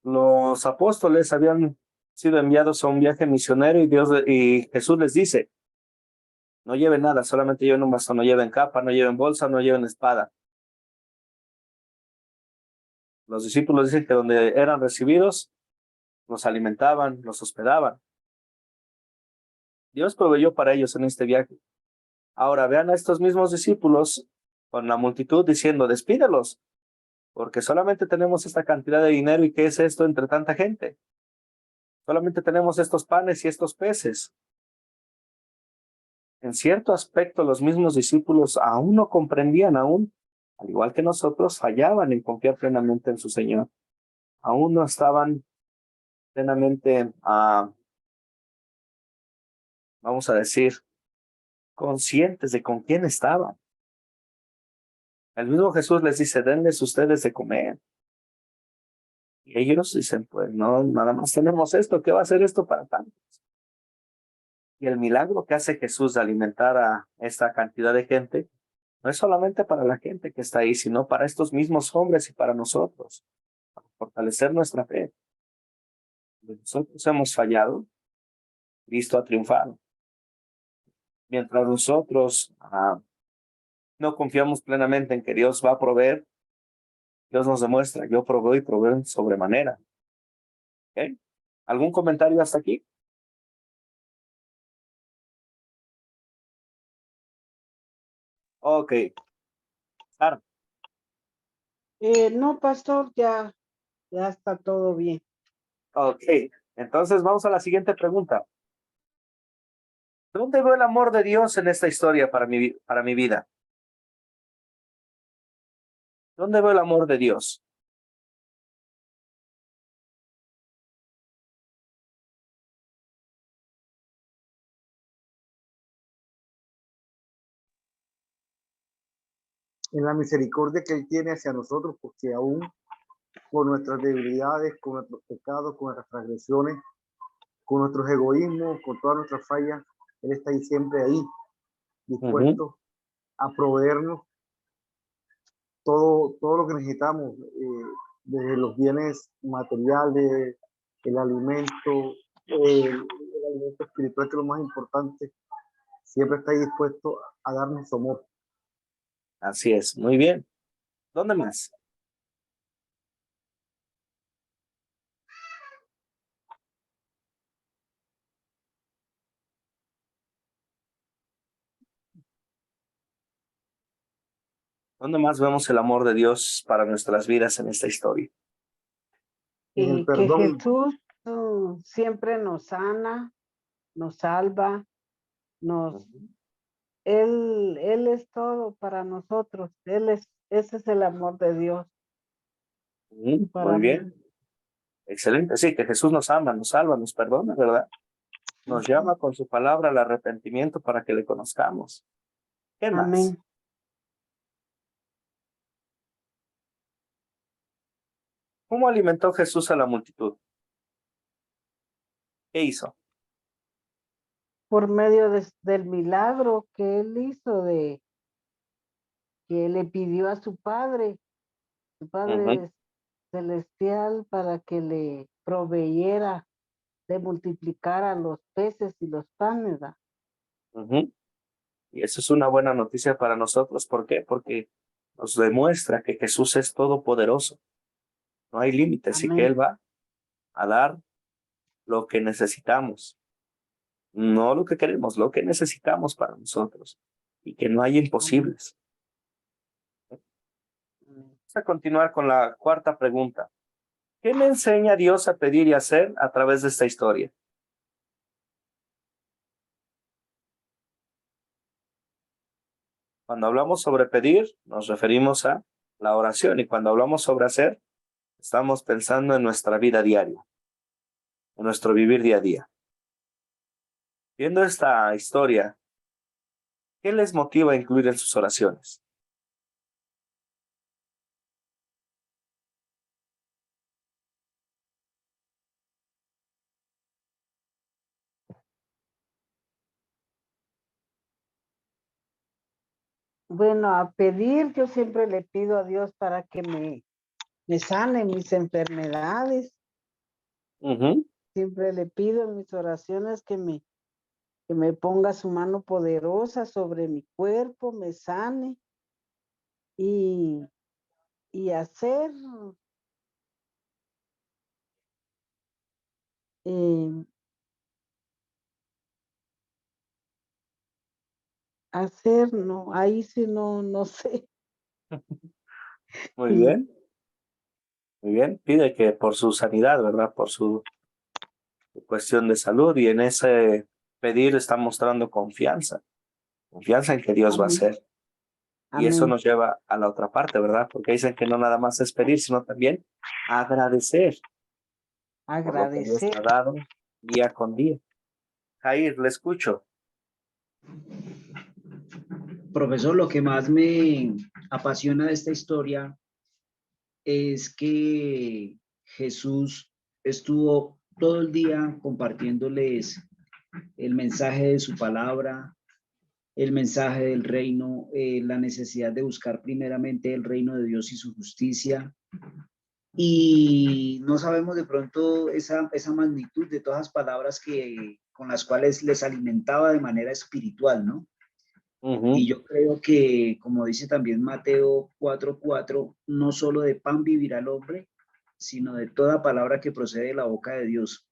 Los apóstoles habían sido enviados a un viaje misionero y Jesús les dice, no lleven nada, solamente lleven un bastón, no lleven capa, no lleven bolsa, no lleven espada. Los discípulos dicen que donde eran recibidos, los alimentaban, los hospedaban. Dios proveyó para ellos en este viaje. Ahora vean a estos mismos discípulos con la multitud diciendo, despídelos, porque solamente tenemos esta cantidad de dinero y ¿qué es esto entre tanta gente? Solamente tenemos estos panes y estos peces. En cierto aspecto, los mismos discípulos aún no comprendían, al igual que nosotros, fallaban en confiar plenamente en su Señor. Aún no estaban plenamente, vamos a decir, conscientes de con quién estaban. El mismo Jesús les dice, denles ustedes de comer. Y ellos dicen, pues no, nada más tenemos esto, ¿qué va a hacer esto para tantos? Y el milagro que hace Jesús de alimentar a esta cantidad de gente, no es solamente para la gente que está ahí, sino para estos mismos hombres y para nosotros, para fortalecer nuestra fe. Nosotros hemos fallado, Cristo ha triunfado. Mientras nosotros no confiamos plenamente en que Dios va a proveer, Dios nos demuestra, yo proveo y proveo en sobremanera. ¿Okay? ¿Algún comentario hasta aquí? Ok. Sara. no, pastor, ya está todo bien. Ok. Entonces vamos a la siguiente pregunta. ¿Dónde veo el amor de Dios en esta historia para mi vida? ¿Dónde veo el amor de Dios? En la misericordia que Él tiene hacia nosotros, porque aún con nuestras debilidades, con nuestros pecados, con nuestras transgresiones, con nuestros egoísmos, con todas nuestras fallas, Él está ahí siempre ahí, dispuesto a proveernos todo lo que necesitamos, desde los bienes materiales, el alimento espiritual, que es lo más importante. Siempre está ahí dispuesto a darnos su amor. Así es, muy bien. ¿Dónde más? ¿Dónde más vemos el amor de Dios para nuestras vidas en esta historia? En el Y que perdón. Jesús siempre nos sana, nos salva, nos, Él es todo para nosotros. Ese es el amor de Dios Muy para bien, mí. excelente. Sí, que Jesús nos ama, nos salva, nos perdona, ¿verdad? Nos llama con su palabra al arrepentimiento para que le conozcamos. ¿Qué más? Amén. ¿Cómo alimentó Jesús a la multitud? ¿Qué hizo? Por medio del milagro que Él hizo, que le pidió a su Padre Ujú, celestial, para que le proveyera, de multiplicar a los peces y los panes, ¿verdad? ujú. Y eso es una buena noticia para nosotros. ¿Por qué? Porque nos demuestra que Jesús es todopoderoso. No hay límites y que Amén. Él va a dar lo que necesitamos. No lo que queremos, lo que necesitamos para nosotros. Y que no hay Amén. imposibles. Vamos a continuar con la cuarta pregunta. ¿Qué me enseña Dios a pedir y hacer a través de esta historia? Cuando hablamos sobre pedir, nos referimos a la oración, y cuando hablamos sobre hacer, estamos pensando en nuestra vida diaria, en nuestro vivir día a día. Viendo esta historia, ¿qué les motiva a incluir en sus oraciones? Bueno, a pedir, yo siempre le pido a Dios para que me sane mis enfermedades. Ujú. Siempre le pido en mis oraciones que me ponga su mano poderosa sobre mi cuerpo, me sane y, y eh, no, ahí sí no sé. Muy bien, muy bien. Pide que por su sanidad, ¿verdad? Por su cuestión de salud, y en ese pedir está mostrando confianza en que Dios va a Amén, hacer. Y eso amén. nos lleva a la otra parte, ¿verdad? Porque dicen que no nada más es pedir, sino también agradecer por lo que Dios Agradecer. te ha dado día con día. Jair, le escucho. Profesor, lo que más me apasiona de esta historia es que Jesús estuvo todo el día compartiéndoles el mensaje de su palabra, el mensaje del reino, la necesidad de buscar primeramente el reino de Dios y su justicia. Y no sabemos de pronto esa magnitud de todas las palabras con las cuales les alimentaba de manera espiritual, ¿no? Y Ujú, yo creo que, como dice también Mateo 4:4, no solo de pan vivirá el hombre, sino de toda palabra que procede de la boca de Dios.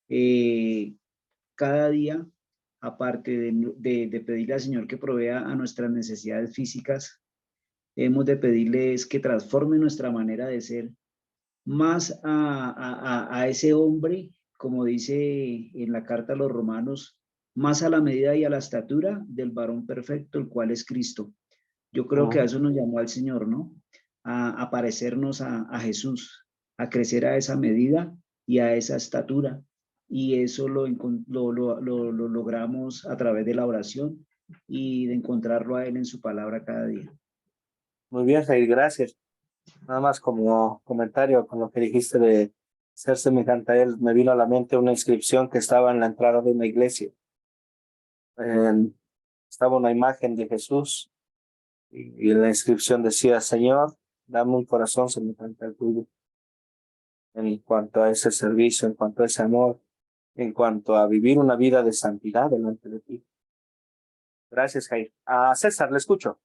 Eh, Cada día, aparte de pedirle al Señor que provea a nuestras necesidades físicas, hemos de pedirles que transforme nuestra manera de ser más a ese hombre, como dice en la carta a los romanos, más a la medida y a la estatura del varón perfecto, el cual es Cristo. Yo creo que a ujú. eso nos llamó al Señor, ¿no? A parecernos a Jesús, a crecer a esa medida y a esa estatura. Y eso lo logramos a través de la oración y de encontrarlo a Él en su palabra cada día. Muy bien, Jair, gracias. Nada más como comentario con lo que dijiste de ser semejante a él, me vino a la mente una inscripción que estaba en la entrada de una iglesia. estaba una imagen de Jesús y en la inscripción decía, Señor, dame un corazón semejante al tuyo. En cuanto a ese servicio, en cuanto a ese amor, en cuanto a vivir una vida de santidad delante de ti. Gracias, Jair. A César, le escucho.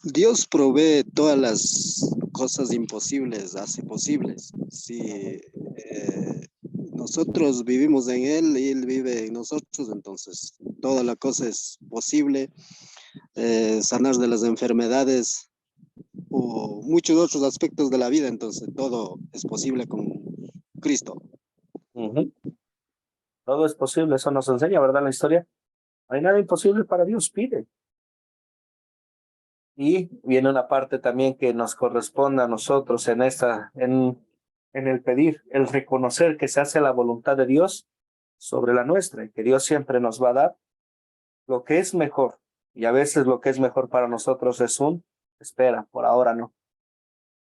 Dios provee todas las cosas imposibles, hace posibles. Si nosotros vivimos en Él y Él vive en nosotros, entonces toda la cosa es posible. Sanar de las enfermedades o muchos otros aspectos de la vida, entonces todo es posible con Cristo. Todo es posible, eso nos enseña, ¿verdad? La historia. No hay nada imposible para Dios, pide. Y viene una parte también que nos corresponde a nosotros en el pedir, el reconocer que se hace la voluntad de Dios sobre la nuestra, y que Dios siempre nos va a dar lo que es mejor. Y a veces lo que es mejor para nosotros es espera, por ahora no.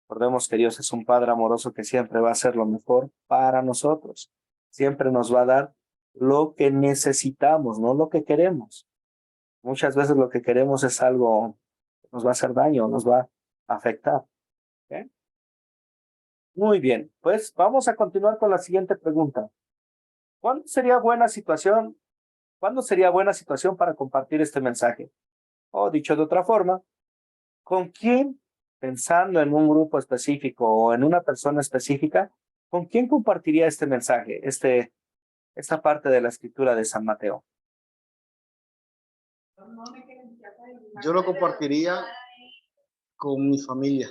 Recordemos que Dios es un Padre amoroso que siempre va a hacer lo mejor para nosotros. Siempre nos va a dar lo que necesitamos, no lo que queremos. Muchas veces lo que queremos es algo que nos va a hacer daño, nos va a afectar. ¿Okay? Muy bien, pues vamos a continuar con la siguiente pregunta. ¿Cuándo sería buena situación para compartir este mensaje? O dicho de otra forma, ¿con quién, pensando en un grupo específico o en una persona específica, con quién compartiría este mensaje, esta parte de la escritura de San Mateo? Yo lo compartiría con mi familia,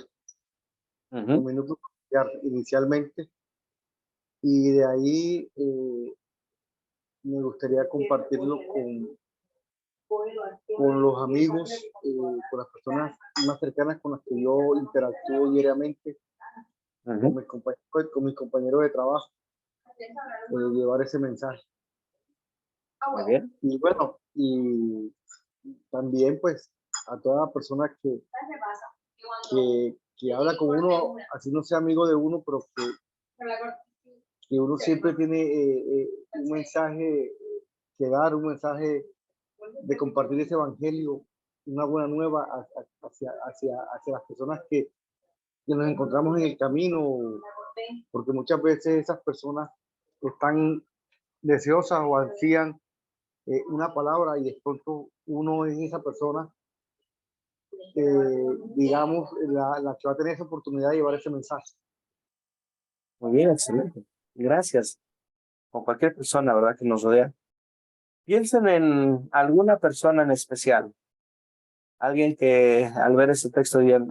con mi núcleo familiar inicialmente, y de ahí me gustaría compartirlo con los amigos, con las personas más cercanas con las que yo interactúo diariamente, con mis compañeros de trabajo, llevar ese mensaje. Muy bien. Y bueno, y también pues a toda persona que habla con uno, así no sea amigo de uno, pero que uno siempre tiene un mensaje que dar, un mensaje de compartir ese evangelio, una buena nueva hacia las personas que nos encontramos en el camino, porque muchas veces esas personas están deseosas o ansían una palabra y de pronto uno es esa persona, digamos, la que va a tener esa oportunidad de llevar ese mensaje. Muy bien, excelente. Gracias. Con cualquier persona, ¿verdad?, que nos rodea. Piensen en alguna persona en especial. Alguien que al ver este texto digan,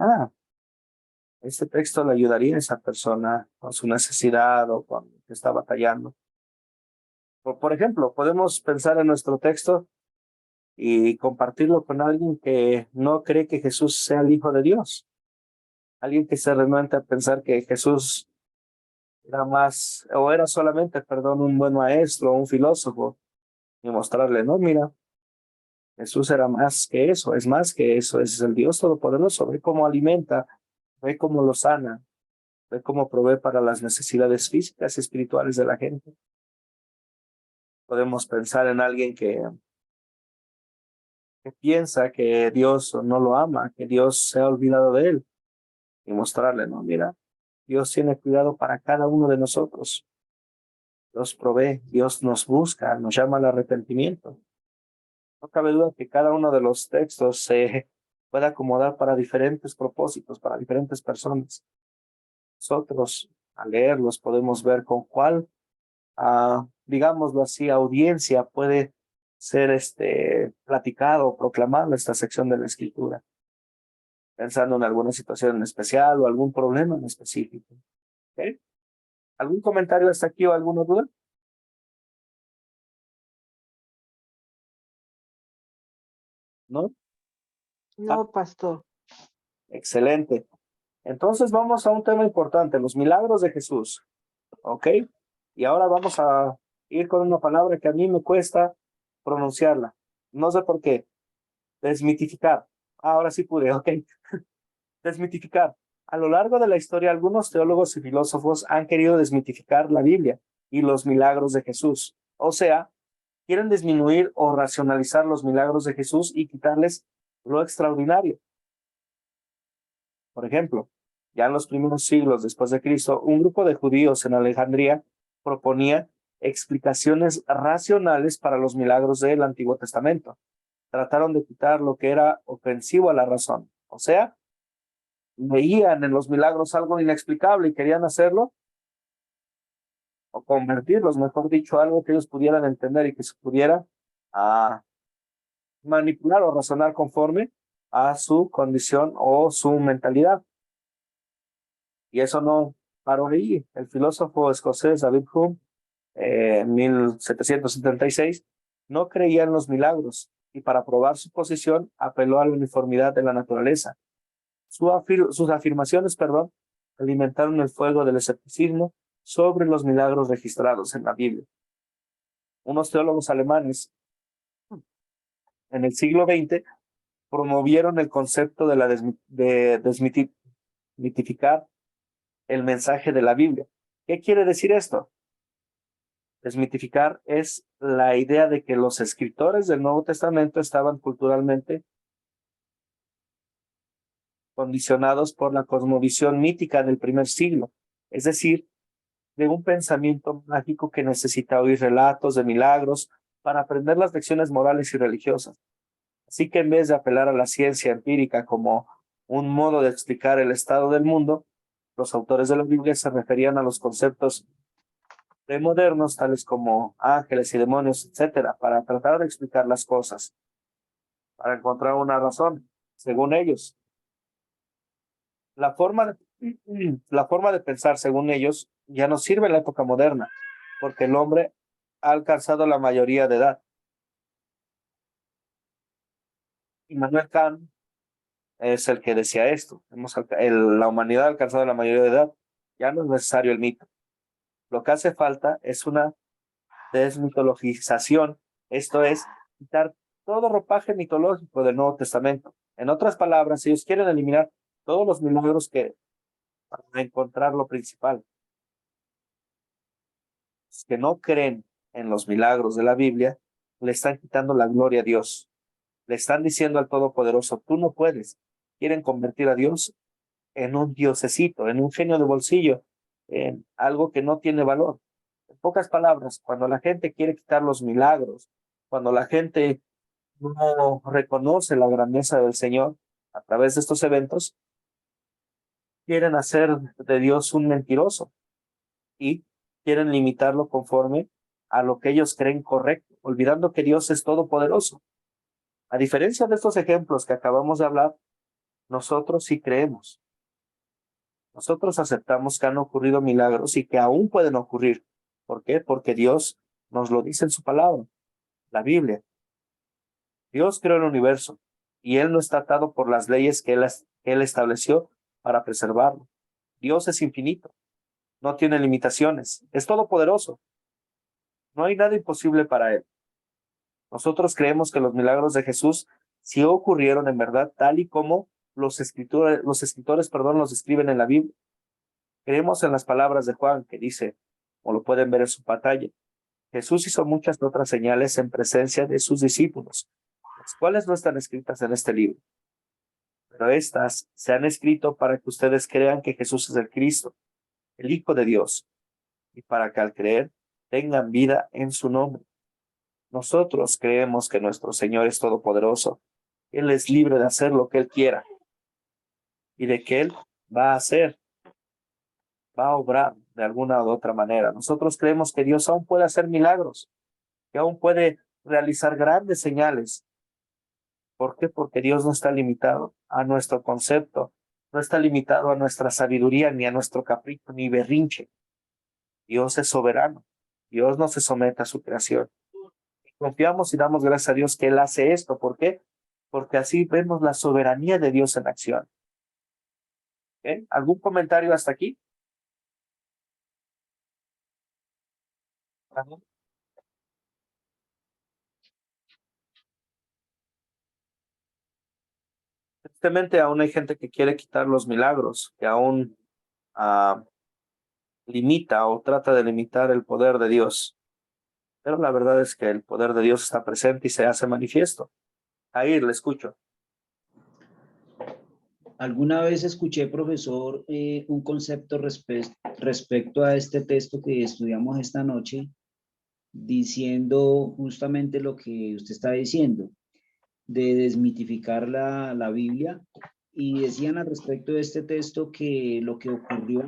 este texto le ayudaría a esa persona con su necesidad o con que está batallando. Por ejemplo, podemos pensar en nuestro texto y compartirlo con alguien que no cree que Jesús sea el Hijo de Dios. Alguien que se renuente a pensar que Jesús era solamente, un buen maestro, un filósofo, y mostrarle, no, mira, Jesús era más que eso, es más que eso, es el Dios Todopoderoso, ve cómo alimenta, ve cómo lo sana, ve cómo provee para las necesidades físicas y espirituales de la gente. Podemos pensar en alguien que piensa que Dios no lo ama, que Dios se ha olvidado de él, y mostrarle, no, mira, Dios tiene cuidado para cada uno de nosotros. Dios provee, Dios nos busca, nos llama al arrepentimiento. No cabe duda que cada uno de los textos se puede acomodar para diferentes propósitos, para diferentes personas. Nosotros, al leerlos, podemos ver con cuál, digámoslo así, audiencia puede ser platicado, proclamado esta sección de la Escritura, pensando en alguna situación en especial o algún problema en específico. ¿Okay? ¿Algún comentario hasta aquí o alguna duda? ¿No? No, pastor. Excelente. Entonces vamos a un tema importante, los milagros de Jesús. ¿Ok? Y ahora vamos a ir con una palabra que a mí me cuesta pronunciarla. No sé por qué. Desmitificar. Ahora sí pude, ok. Desmitificar. A lo largo de la historia, algunos teólogos y filósofos han querido desmitificar la Biblia, y los milagros de Jesús. O sea, quieren disminuir o racionalizar los milagros de Jesús y quitarles lo extraordinario. Por ejemplo, ya en los primeros siglos después de Cristo, un grupo de judíos en Alejandría proponía explicaciones racionales para los milagros del Antiguo Testamento. Trataron de quitar lo que era ofensivo a la razón. O sea, veían en los milagros algo inexplicable y querían hacerlo o convertirlos, mejor dicho, algo que ellos pudieran entender y que se pudiera manipular o razonar conforme a su condición o su mentalidad. Y eso no paró ahí. El filósofo escocés David Hume, en 1776, no creía en los milagros y para probar su posición apeló a la uniformidad de la naturaleza. Sus afirmaciones, alimentaron el fuego del escepticismo sobre los milagros registrados en la Biblia. Unos teólogos alemanes en el siglo XX promovieron el concepto de desmitificar el mensaje de la Biblia. ¿Qué quiere decir esto? Desmitificar es la idea de que los escritores del Nuevo Testamento estaban culturalmente condicionados por la cosmovisión mítica del primer siglo, es decir, de un pensamiento mágico que necesita oír relatos de milagros para aprender las lecciones morales y religiosas. Así que en vez de apelar a la ciencia empírica como un modo de explicar el estado del mundo, los autores de la Biblia se referían a los conceptos premodernos, tales como ángeles y demonios, etcétera, para tratar de explicar las cosas, para encontrar una razón, según ellos. La forma de pensar, según ellos, ya no sirve en la época moderna, porque el hombre ha alcanzado la mayoría de edad. Immanuel Kant es el que decía esto. La humanidad ha alcanzado la mayoría de edad. Ya no es necesario el mito. Lo que hace falta es una desmitologización, esto es, quitar todo ropaje mitológico del Nuevo Testamento. En otras palabras, ellos quieren eliminar todos los milagros para encontrar lo principal. Los que no creen en los milagros de la Biblia le están quitando la gloria a Dios. Le están diciendo al Todopoderoso, tú no puedes. Quieren convertir a Dios en un diosecito, en un genio de bolsillo, en algo que no tiene valor. En pocas palabras, cuando la gente quiere quitar los milagros, cuando la gente no reconoce la grandeza del Señor a través de estos eventos, quieren hacer de Dios un mentiroso y quieren limitarlo conforme a lo que ellos creen correcto, olvidando que Dios es todopoderoso. A diferencia de estos ejemplos que acabamos de hablar, nosotros sí creemos. Nosotros aceptamos que han ocurrido milagros y que aún pueden ocurrir. ¿Por qué? Porque Dios nos lo dice en su palabra, la Biblia. Dios creó el universo y Él no está atado por las leyes que Él estableció para preservarlo. Dios es infinito, no tiene limitaciones, es todopoderoso. No hay nada imposible para Él. Nosotros creemos que los milagros de Jesús sí ocurrieron en verdad, tal y como los escritores los describen en la Biblia. Creemos en las palabras de Juan, que dice, como lo pueden ver en su pantalla, Jesús hizo muchas otras señales en presencia de sus discípulos, las cuales no están escritas en este libro. Pero estas se han escrito para que ustedes crean que Jesús es el Cristo, el Hijo de Dios, y para que al creer tengan vida en su nombre. Nosotros creemos que nuestro Señor es todopoderoso. Él es libre de hacer lo que Él quiera y de que Él va a obrar de alguna u otra manera. Nosotros creemos que Dios aún puede hacer milagros, que aún puede realizar grandes señales. ¿Por qué? Porque Dios no está limitado a nuestro concepto, no está limitado a nuestra sabiduría, ni a nuestro capricho, ni berrinche. Dios es soberano. Dios no se somete a su creación. Confiamos y damos gracias a Dios que Él hace esto. ¿Por qué? Porque así vemos la soberanía de Dios en acción. ¿Okay? ¿Algún comentario hasta aquí? Tristemente aún hay gente que quiere quitar los milagros, que aún limita o trata de limitar el poder de Dios. Pero la verdad es que el poder de Dios está presente y se hace manifiesto. Ahí le escucho. Alguna vez escuché, profesor, un concepto respecto a este texto que estudiamos esta noche, diciendo justamente lo que usted está diciendo, de desmitificar la Biblia, y decían al respecto de este texto que lo que ocurrió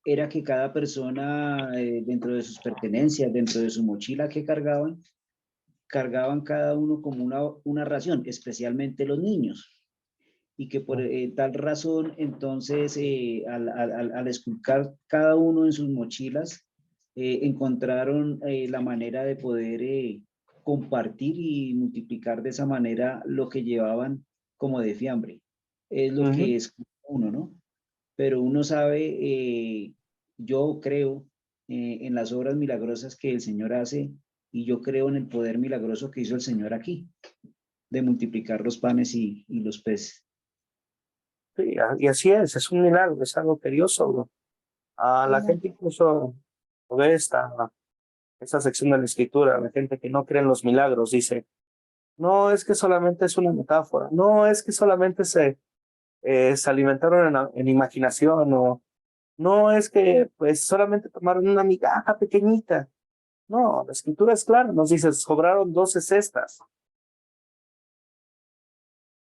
era que cada persona, dentro de sus pertenencias, dentro de su mochila que cargaban cada uno como una ración, especialmente los niños. Y que por tal razón, entonces, al esculcar cada uno en sus mochilas, encontraron la manera de poder compartir y multiplicar de esa manera lo que llevaban como de fiambre. Es lo que es uno, ¿no? Pero uno sabe, yo creo en las obras milagrosas que el Señor hace, y yo creo en el poder milagroso que hizo el Señor aquí, de multiplicar los panes y los peces. Sí, y así es un milagro, es algo que Dios obró. La gente incluso ve esta sección de la escritura, la gente que no cree en los milagros dice, no, es que solamente es una metáfora, no, es que solamente se alimentaron en imaginación, o no, es que pues solamente tomaron una migaja pequeñita. No, la escritura es clara, nos dice, sobraron 12 cestas.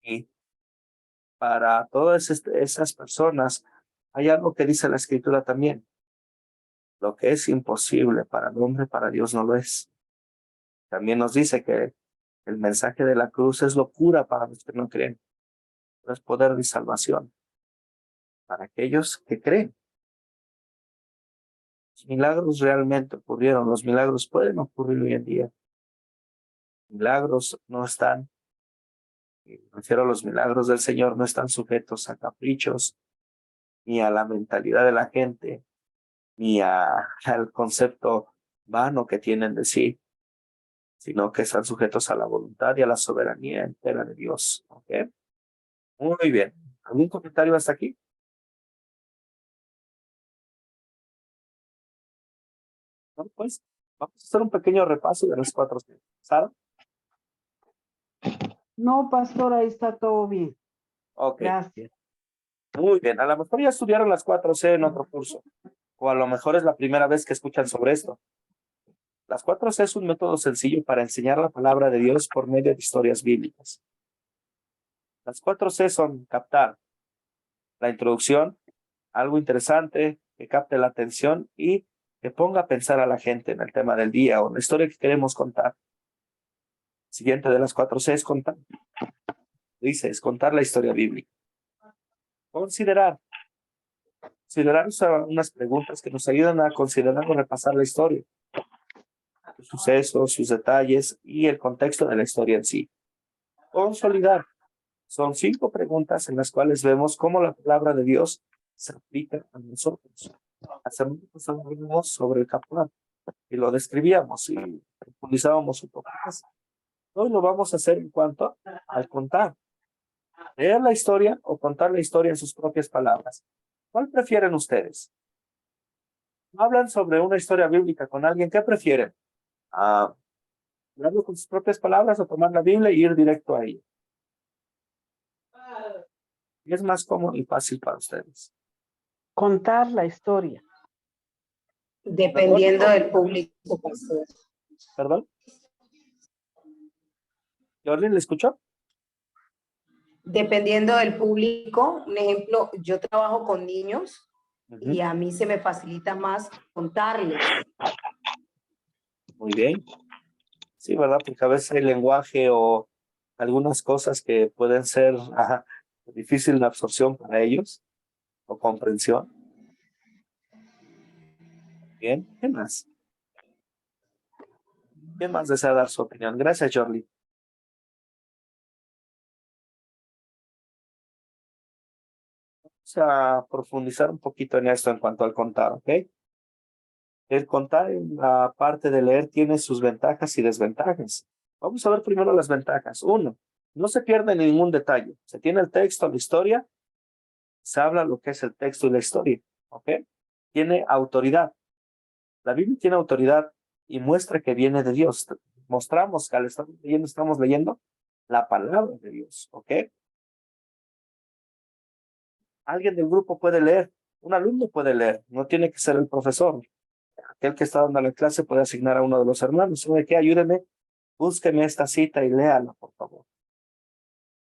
Y para todas esas personas hay algo que dice la escritura también. Lo que es imposible para el hombre, para Dios no lo es. También nos dice que el mensaje de la cruz es locura para los que no creen, pero es poder de salvación para aquellos que creen. Los milagros realmente ocurrieron, los milagros pueden ocurrir hoy en día. Milagros no están, me refiero a los milagros del Señor, no están sujetos a caprichos, ni a la mentalidad de la gente, ni al concepto vano que tienen de sí, sino que están sujetos a la voluntad y a la soberanía entera de Dios. ¿Ok? Muy bien. ¿Algún comentario hasta aquí? Bueno, pues vamos a hacer un pequeño repaso de las 4 C. ¿Sara? No, pastor, ahí está todo bien. Ok. Gracias. Muy bien. A lo mejor ya estudiaron las 4C en otro curso, o a lo mejor es la primera vez que escuchan sobre esto. Las 4C es un método sencillo para enseñar la palabra de Dios por medio de historias bíblicas. Las 4C son captar la introducción, algo interesante que capte la atención y que ponga a pensar a la gente en el tema del día o la historia que queremos contar. Siguiente de las 4C es contar. Dice, es contar la historia bíblica. Considerar unas preguntas que nos ayudan a considerar o repasar la historia, sus sucesos, sus detalles y el contexto de la historia en sí. Consolidar. Son 5 preguntas en las cuales vemos cómo la palabra de Dios se aplica a nosotros. Hablamos sobre el captar y lo describíamos y profundizábamos un poco más. Hoy lo vamos a hacer en cuanto al contar. Leer la historia o contar la historia en sus propias palabras. ¿Cuál prefieren ustedes? Hablan sobre una historia bíblica con alguien, ¿qué prefieren? ¿Hablarlo con sus propias palabras o tomar la Biblia y ir directo a ella? ¿Qué es más cómodo y fácil para ustedes? Contar la historia. Dependiendo del público, pastor. ¿Perdón? ¿Jordi, le escuchó? Dependiendo del público, un ejemplo, yo trabajo con niños y a mí se me facilita más contarles. Muy bien. Sí, ¿verdad? Porque a veces el lenguaje o algunas cosas que pueden ser difícil de absorción para ellos o comprensión. Bien, ¿qué más? ¿Quién más desea dar su opinión? Gracias, Jordi. Vamos a profundizar un poquito en esto en cuanto al contar, ¿ok? El contar en la parte de leer tiene sus ventajas y desventajas. Vamos a ver primero las ventajas. 1, no se pierde ningún detalle. Se tiene el texto, la historia, se habla lo que es el texto y la historia, ¿ok? tiene autoridad. La Biblia tiene autoridad y muestra que viene de Dios. Mostramos que al estar leyendo, estamos leyendo la palabra de Dios, ¿ok? Alguien del grupo puede leer, un alumno puede leer, no tiene que ser el profesor. Aquel que está dando la clase puede asignar a uno de los hermanos. ¿Sabe qué? Ayúdeme, búsqueme esta cita y léala, por favor.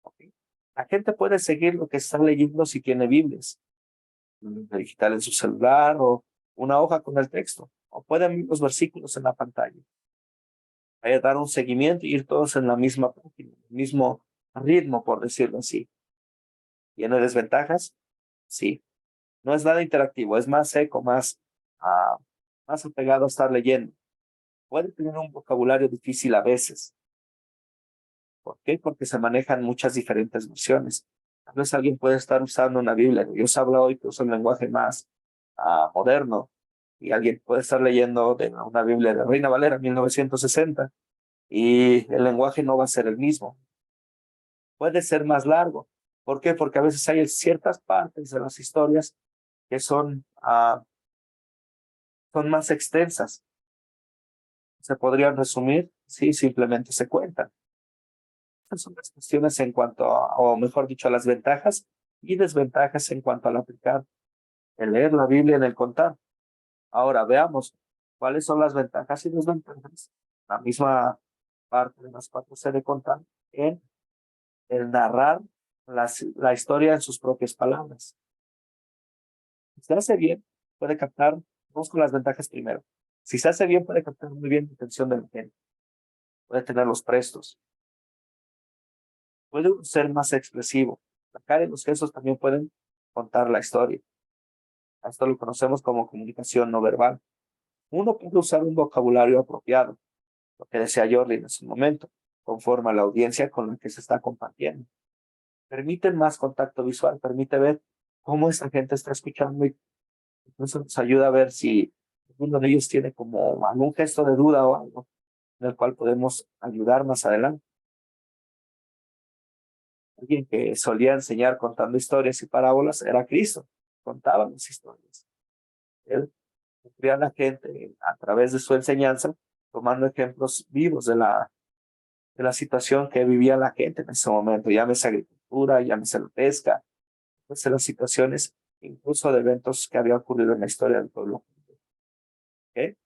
¿Okay? La gente puede seguir lo que está leyendo si tiene Biblias digital en su celular o una hoja con el texto, o pueden ver los versículos en la pantalla. Hay que dar un seguimiento y ir todos en la misma página, el mismo ritmo, por decirlo así. ¿Tiene desventajas? Sí. No es nada interactivo, es más seco, más apegado a estar leyendo. Puede tener un vocabulario difícil a veces. ¿Por qué? Porque se manejan muchas diferentes versiones. A veces alguien puede estar usando una Biblia. Dios habla hoy que usa un lenguaje más moderno. Y alguien puede estar leyendo de una Biblia de Reina Valera 1960 y el lenguaje no va a ser el mismo. Puede ser más largo. ¿Por qué? Porque a veces hay ciertas partes de las historias que son más extensas. ¿Se podrían resumir? Sí, simplemente se cuentan. Estas son las cuestiones en cuanto o mejor dicho, a las ventajas y desventajas en cuanto al aplicar el leer la Biblia en el contar. Ahora veamos cuáles son las ventajas y desventajas. La misma parte de las 4C de contar en el narrar la historia en sus propias palabras. Si se hace bien, puede captar, vamos con las ventajas primero. Si se hace bien, puede captar muy bien la atención de la gente. Puede tener los prestos. Puede ser más expresivo. La cara y los gestos también pueden contar la historia. Esto lo conocemos como comunicación no verbal. Uno puede usar un vocabulario apropiado, lo que decía Jordi en ese momento, conforme a la audiencia con la que se está compartiendo. Permite más contacto visual, permite ver cómo esta gente está escuchando y eso nos ayuda a ver si uno de ellos tiene como algún gesto de duda o algo en el cual podemos ayudar más adelante. Alguien que solía enseñar contando historias y parábolas era Cristo, contaba las historias. Él nutría a la gente a través de su enseñanza, tomando ejemplos vivos de la situación que vivía la gente en ese momento, llámese agricultura, llámese la pesca, llámese las situaciones, incluso de eventos que había ocurrido en la historia del pueblo. ¿Okay?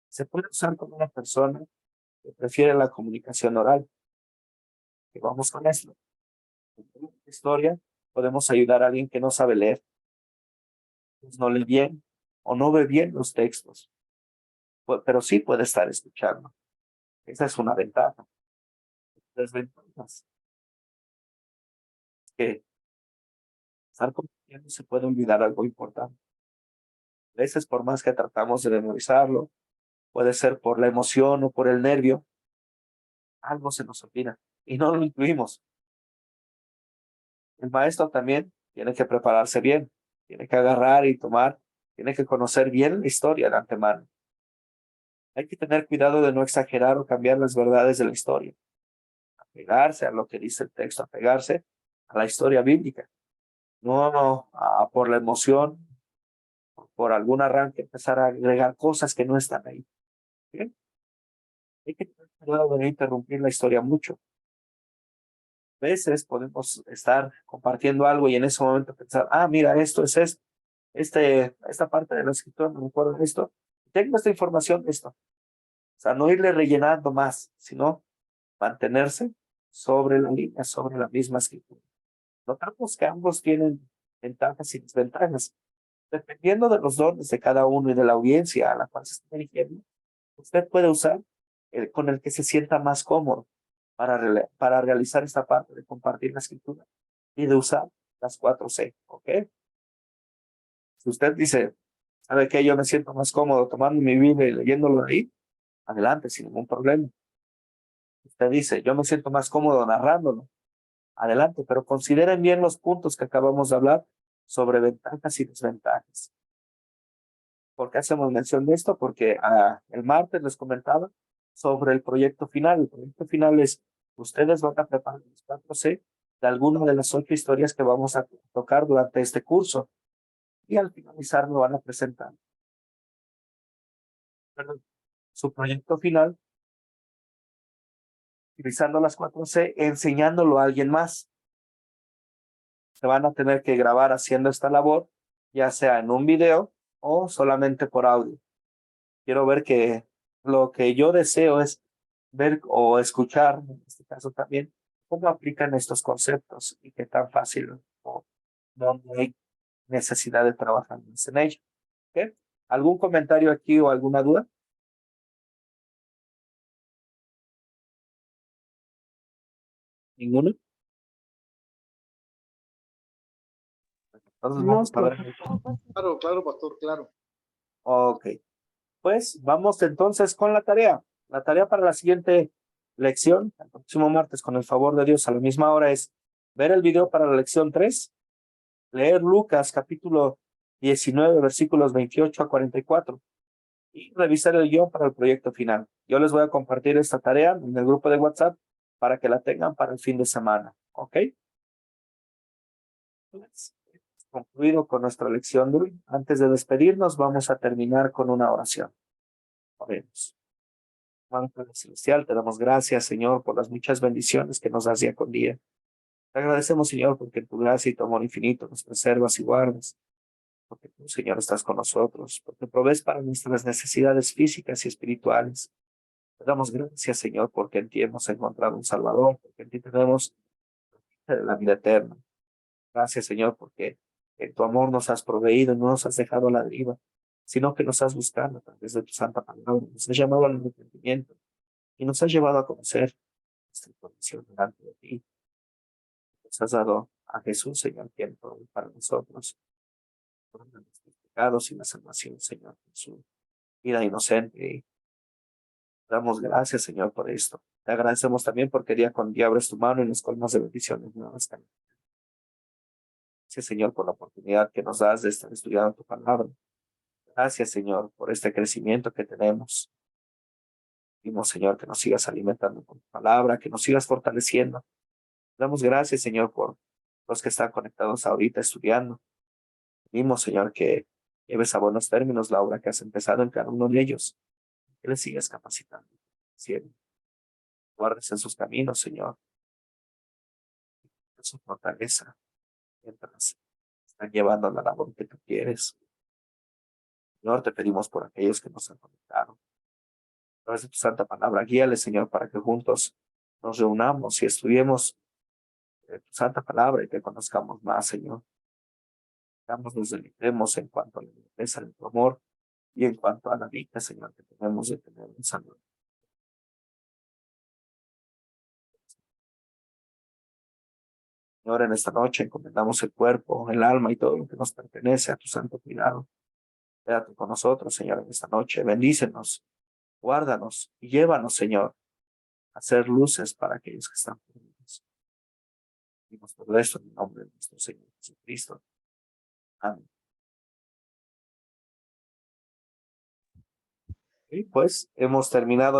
Se puede usar con una persona que prefiere la comunicación oral. Y vamos con esto. En la historia podemos ayudar a alguien que no sabe leer, pues no lee bien o no ve bien los textos, pero sí puede estar escuchando. Esa es una ventaja. Desventajas. Que estar compartiendo se puede olvidar algo importante. A veces, por más que tratamos de memorizarlo, puede ser por la emoción o por el nervio, algo se nos olvida y no lo incluimos. El maestro también tiene que prepararse bien, tiene que agarrar y tomar, tiene que conocer bien la historia de antemano. Hay que tener cuidado de no exagerar o cambiar las verdades de la historia. Apegarse a lo que dice el texto, apegarse a la historia bíblica. No por la emoción, por algún arranque, empezar a agregar cosas que no están ahí. ¿Bien? Hay que tener cuidado de no interrumpir la historia mucho. A veces podemos estar compartiendo algo y en ese momento pensar, mira, esto es esto. Esta parte de la escritura me recuerda esto. Tengo esta información, esto. O sea, no irle rellenando más, sino mantenerse sobre la línea, sobre la misma escritura. Notamos que ambos tienen ventajas y desventajas. Dependiendo de los dones de cada uno y de la audiencia a la cual se está dirigiendo, usted puede usar con el que se sienta más cómodo para realizar esta parte de compartir la escritura y de usar las 4C, ¿ok? Si usted dice, ¿sabe qué? Yo me siento más cómodo tomando mi Biblia y leyéndolo ahí, adelante, sin ningún problema. Usted dice, yo me siento más cómodo narrándolo, adelante, pero consideren bien los puntos que acabamos de hablar sobre ventajas y desventajas. ¿Por qué hacemos mención de esto? Porque el martes les comentaba sobre el proyecto final. El proyecto final es, ustedes van a preparar los 4C de alguna de las 8 historias que vamos a tocar durante este curso. y al finalizar me van a presentar su proyecto final, utilizando las 4C, enseñándolo a alguien más. Se van a tener que grabar haciendo esta labor, ya sea en un video o solamente por audio. Quiero ver que lo que yo deseo es ver o escuchar, en este caso también, cómo aplican estos conceptos y qué tan fácil o dónde hay necesidad de trabajar más en ello. ¿Okay? ¿Algún comentario aquí o alguna duda? ¿Ninguno? Entonces No, vamos a ver. profe. Claro, claro, pastor, claro. Ok. Pues vamos entonces con la tarea. La tarea para la siguiente lección, el próximo martes, con el favor de Dios, a la misma hora, es ver el video para la lección 3, leer Lucas capítulo 19, versículos 28 a 44 y revisar el guión para el proyecto final. Yo les voy a compartir esta tarea en el grupo de WhatsApp para que la tengan para el fin de semana. ¿Ok? Pues, concluido con nuestra lección de hoy. Antes de despedirnos, vamos a terminar con una oración. Oremos. Padre Celestial, te damos gracias, Señor, por las muchas bendiciones que nos das día con día. Te agradecemos, Señor, porque en tu gracia y tu amor infinito nos preservas y guardas, porque tú, Señor, estás con nosotros, porque provees para nuestras necesidades físicas y espirituales. Te damos gracias, Señor, porque en ti hemos encontrado un Salvador, porque en ti tenemos la vida eterna. Gracias, Señor, porque en tu amor nos has proveído, no nos has dejado a la deriva, sino que nos has buscado a través de tu santa palabra, nos has llamado al arrepentimiento y nos has llevado a conocer nuestra condición delante de ti. Nos has dado a Jesús, Señor, quien provee para nosotros por nuestros pecados y la salvación, Señor, en su vida inocente. Y damos gracias, Señor, por esto. Te agradecemos también porque día con día abres tu mano y nos colmas de bendiciones nuevas. Gracias, Señor, por la oportunidad que nos das de estar estudiando tu palabra. Gracias, Señor, por este crecimiento que tenemos. Pedimos, Señor, que nos sigas alimentando con tu palabra, que nos sigas fortaleciendo. Damos gracias, Señor, por los que están conectados ahorita estudiando. Pedimos, Señor, que lleves a buenos términos la obra que has empezado en cada uno de ellos. Que les sigas capacitando. Cielo. Guardes en sus caminos, Señor. En su fortaleza. Mientras están llevando la labor que tú quieres. Señor, te pedimos por aquellos que nos han conectado. A través de tu santa palabra, guíales, Señor, para que juntos nos reunamos y estudiemos tu santa palabra y que conozcamos más, Señor. Nos deleitemos en cuanto a la grandeza de tu amor y en cuanto a la vida, Señor, que tenemos de tener un salud. Señor, en esta noche encomendamos el cuerpo, el alma y todo lo que nos pertenece a tu santo cuidado. Quédate con nosotros, Señor, en esta noche. Bendícenos, guárdanos y llévanos, Señor, a ser luces para aquellos que están perdidos. Pedimos todo esto en el nombre de nuestro Señor Jesucristo. Amén. Y pues hemos terminado